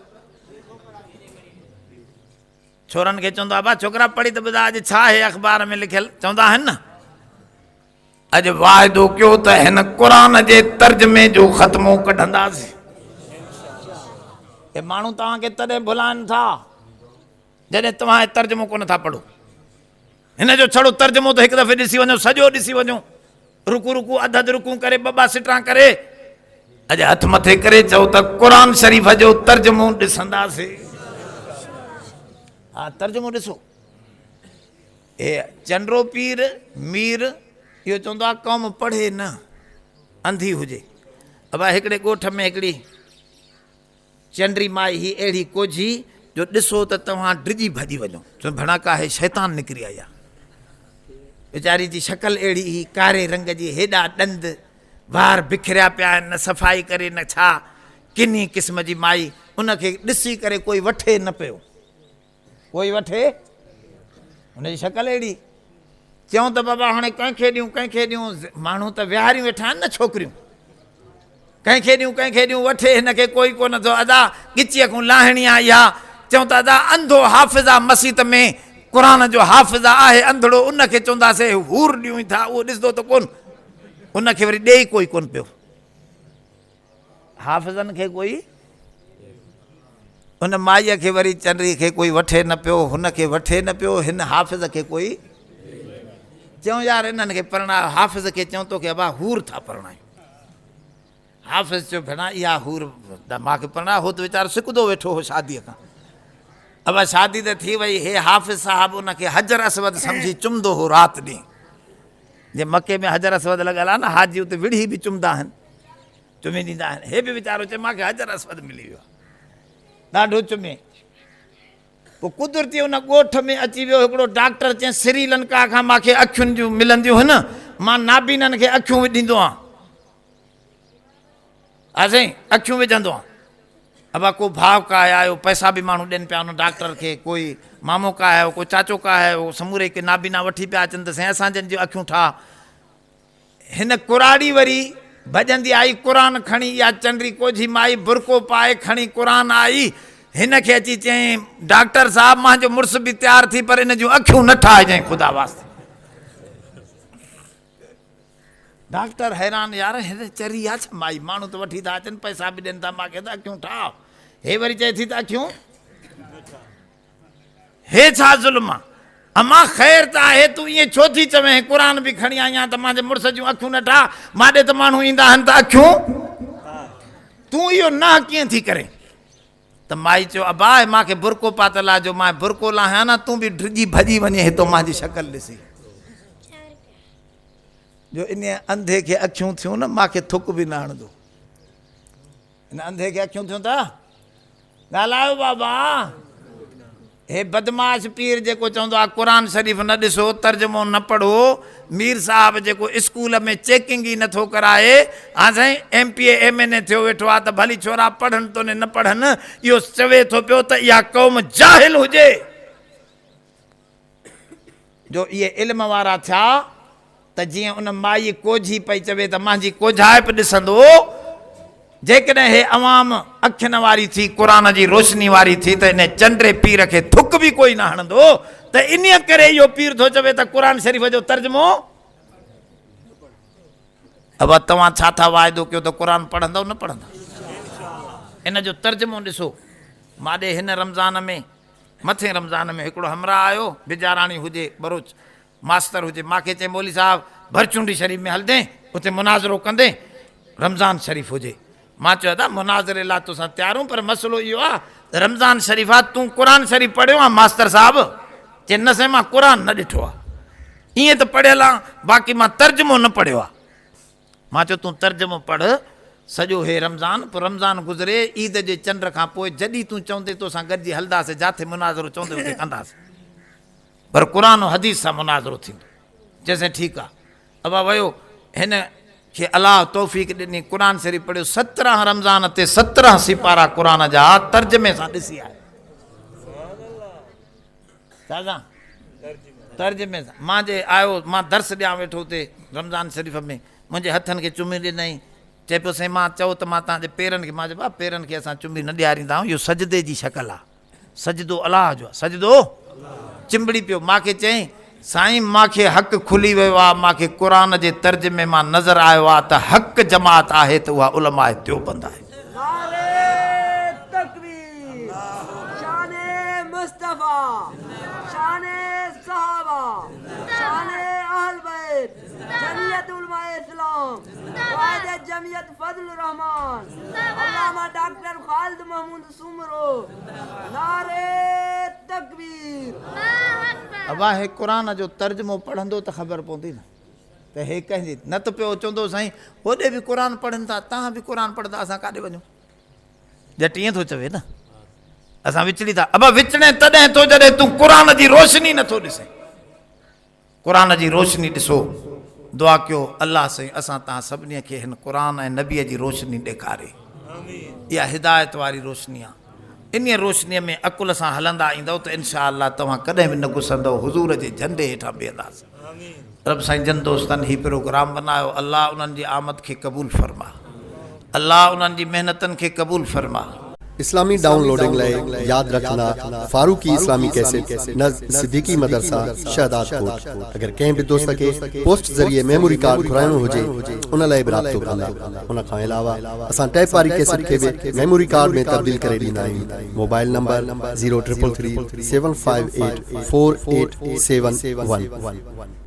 छोरनि खे चवंदो आहे बा छोकिरा पढ़ी त ॿुधा अॼु छा आहे अख़बार में लिखियल, चवंदा आहिनि न। अॼु वाइदो कयो त हिन क़ुर जे तर्जुमे जो ख़त्मो कढंदासीं। हे माण्हू तव्हांखे तॾहिं भुलाइनि था जॾहिं तव्हां तर्जुमो कोन था पढ़ो। हिन जो छड़ो तर्जुमो त हिकु दफ़े ॾिसी वञो, सॼो ॾिसी वञो, रुकू रुकू अधु अधु रुकू करे ॿ ॿ सिटा करे, अॼु हथ मथे करे चओ त क़ुर शरीफ़ जो तर्जुमो ॾिसंदासीं। हा तर्जुमो ॾिसो। हे चंड्रो पीर मीर इहो चवंदो आहे क़ौम पढ़े न, अंधी हुजे। अब हिकिड़े ॻोठ में हिकिड़ी चंड्री माई ही अहिड़ी कोझी जो ॾिसो त तव्हां डिॼी भॼी वञो, चओ भणाका हे शैतान निकिरी आई आहे। वीचारी जी शकल अहिड़ी ही, कारे रंग जी, हेॾा ॾंद, वार बिखरिया पिया आहिनि, न सफ़ाई करे न छा, किनी क़िस्म जी माई। उनखे ॾिसी करे कोई वठे न पियो, कोई वठे, हुनजी शकल अहिड़ी। चऊं त बाबा हाणे कंहिंखे ॾियूं कंहिंखे ॾियूं, माण्हू त विहारियूं वेठा आहिनि न छोकिरियूं, कंहिंखे ॾियूं कंहिंखे ॾियूं, वठे हिनखे कोई कोन थो। अदा गिचीअ खां लाहिणी आहे इहा, चऊं त अदा अंधो हाफ़िज़ आहे, मस्जिद में क़ुर जो हाफ़िज़ आहे अंधड़ो, उनखे चवंदासीं हूर ॾियूं था, उहो ॾिसंदो त कोन, उनखे वरी ॾेई कोई कोन पियो। हाफ़िज़नि खे कोई, उन माईअ खे वरी चंड्री खे कोई वठे न पियो, हुनखे वठे न पियो, हिन हाफ़िज़ खे कोई। चऊं यार इन्हनि खे परणायो, हाफ़िज़ खे चऊं तो कि अबा हूर था परणायूं। हाफ़िज़ चयो भेणा इहा हूर मूंखे परणायो, हो त वीचारो सिकंदो वेठो हो शादीअ खां। अब शादी त थी वई, हे हाफ़िज़ साहिबु उनखे हजर असवद सम्झी चुमंदो हो राति ॾींहुं। जे मके में हजर असवद लॻल आहे न, हाजी उते विढ़ी बि चुमंदा आहिनि, चुमी ॾींदा आहिनि। हे बि वीचारो चए मूंखे हजर असवद मिली वियो आहे, ॾाढो चुमे। पोइ कुदरती उन ॻोठ में अची वियो हिकिड़ो डॉक्टर, चए श्रीलंका खां मूंखे अखियुनि जूं मिलंदियूं आहिनि, मां नाबीननि खे अखियूं विझंदो आहियां। हा साईं, अखियूं विझंदो आहियां। अब को भाव का आयो, पैसा बि माण्हू ॾियनि पिया उन डॉक्टर खे, कोई मामो का आयो, कोई चाचो का आयो, समूरे के नाबीना वठी पिया अचनि त साईं असांजनि जूं अखियूं ठाह। हिन कुराड़ी वरी भॼंदी आई क़ुर खणी, इहा चंड्री कोझी माई बुरको पाए खणी क़ुर आई। हिनखे अची चयईं डॉक्टर साहब मुंहिंजो मुड़ुस बि तयारु थी, पर इन जूं अखियूं न ठाहिजांइ ख़ुदा वास्ते। डॉक्टर हैरान, यार हिन चरी आहे छा माई, माण्हू त वठी था अचनि, पैसा बि ॾियनि था, मूंखे त अखियूं ठाह। हे वरी चए थी त अखियूं, हे छा ज़ुल्म आहे, अमा ख़ैर त आहे, तूं ईअं छो थी चवें क़ुर बि खणी आई आहियां त मुंहिंजे मुड़ुस जूं अखियूं न ठाह, माॾे त माण्हू ईंदा आहिनि त अखियूं, तूं इहो न कीअं थी करे। त माई चयो अबा मूंखे बुरको पातल आहे, जो मां बुरको लाहियां न, तूं बि डिॼी भॼी वञे हितो मुंहिंजी शकल ॾिसी। जो इन अंधे खे अखियूं थियूं न, मूंखे थुक बि न हणंदो। इन अंधे खे अखियूं थियूं त ॻाल्हायो बाबा। हे बदमाश पीर जेको चवंदो आहे क़ुर शरीफ़ न ॾिसो, तर्जुमो न पढ़ो, मीर साहब जेको स्कूल में चेकिंग ई नथो कराए, हा साईं MPA MNA थियो वेठो आहे त भली छोरा पढ़नि तो न पढ़नि, इहो चवे थो पियो त इहा क़ौम जाहिल हुजे। जो इहे इल्म वारा थिया त जीअं उन माई कोझी पई चवे त मुंहिंजी कोझाइप ॾिसंदो, जेकॾहिं हे अवाम अखियुनि वारी थी, क़ुर जी रोशनी वारी थी, त इन चंड्रे पीर खे थुक बि कोई न हणंदो। त इन करे इहो पीर थो चवे त क़ुर शरीफ़ जो तर्जुमो। अब तव्हां छा था वाइदो कयो त क़ुर पढ़ंदव न पढ़ंदव, इन जो तर्जुमो ॾिसो। माॾे हिन रमज़ान में, मथे रमज़ान में हिकिड़ो हमरा आयो, बिजाराणी हुजे, बरोच मास्तर हुजे, मूंखे चए मौली साहब भरचुंडी शरीफ़ में हलंदे, उते मुनाज़रो कंदे, रमज़ान शरीफ़ हुजे। मां चयो था मुनाज़रे लाइ तोसां तयार हूं, पर मसइलो इहो आहे रमज़ान शरीफ़ आहे, तूं क़ुर शरीफ़ पढ़ियो आहे मास्तर साहब? चए न साईं मां क़ुर न ॾिठो आहे, ईअं त पढ़ियल आहे, बाक़ी मां तर्जुमो न पढ़ियो आहे। मां चयो तूं तर्जुमो पढ़ सॼो हे रमज़ान, पोइ रमज़ान गुज़रे, ईद जे चंड खां पोइ जॾहिं तूं चवंदे तोसां गॾिजी हलंदासीं, जिथे मुनाज़रो चवंदे उते कंदासीं, पर क़ुर हदीस सां मुनाज़रो थींदो। चएसि ठीकु आहे। अब वियो, हिन खे अलाह तौफ़ीक़ ॾिनी, क़ुर शरीफ़ पढ़ियो, 17 रमज़ान ते 17 सिपारा क़ुर जा तर्जुमे सां ॾिसी आयो। छा तर्जुमे सां मां जे आयो मां दर्स ॾियां वेठो हुते रमज़ान शरीफ़ में मुंहिंजे हथनि खे चुमी ॾिनई चए पियो साईं मां चओ त मां तव्हांजे पेरनि खे मां चयो पेरनि खे असां चुमी न ॾियारींदा आहियूं इहो सजदे जी शकल आहे सजदो अलाह जो आहे सजदो चिंबड़ी पियो मूंखे चयईं साईं मूंखे हक़ खुली वियो आहे मूंखे क़ुर जे तर्जुमे मां नज़र आयो आहे त हक़ जमात आहे त उहा उलमाए देवबंद आहे मुस्तफा शाने सहाबा शाने अहल बैत जमियत उलमाए इस्लाम वाहिद जमियत फजल रहमान अल्लामा डॉक्टर खालिद महमूद सुमरो नारे तकबीर अबा हे क़ुर जो तर्जुमो पढ़ंदो त ख़बर पवंदी न त हे कंहिंजी न त पियो चवंदो साईं होॾे बि क़ुर पढ़नि था तव्हां बि क़ुर पढ़ंदा असां काॾे वञूं झटि ईअं थो चवे न असां विचड़ी था अबा विचड़े तॾहिं थो जॾहिं तूं क़ुर जी रोशनी नथो ॾिसे क़ुर जी रोशनी ॾिसो दुआ कयो अल्लाह साईं असां तव्हां सभिनी खे हिन क़ुर ऐं नबीअ जी रोशनी ॾेखारे इहा हिदायत वारी रोशनी आहे इन रोशनीअ में अकुल सां हलंदा ईंदव त इनशा अल्लाह तव्हां कॾहिं बि न घुसंदव हुज़ूर जे झंडे हेठां बीहंदासीं रब साईं जन दोस्तनि हीउ प्रोग्राम बनायो अल्लाह उन्हनि जी आमद खे क़बूल फरमा अल्लाह उन्हनि जी महिनतनि खे क़बूल फरमा इस्लामी डाउनलोडिंग लाइ याद रखना फारूकी इस्लामी कैसेट नज़ सिद्दीकी मदरसा शहदाद कोट अगर कंहिं बि दोस्त खे पोस्ट ज़रिए मेमोरी कार्ड घुराइणो हुजे उन लाइ बि राब्तो कंदा उन खां अलावा असां टैप वारी कैसेट खे बि मेमोरी कार्ड में तब्दील करे ॾींदा आहियूं मोबाइल नंबर 0333 758 4871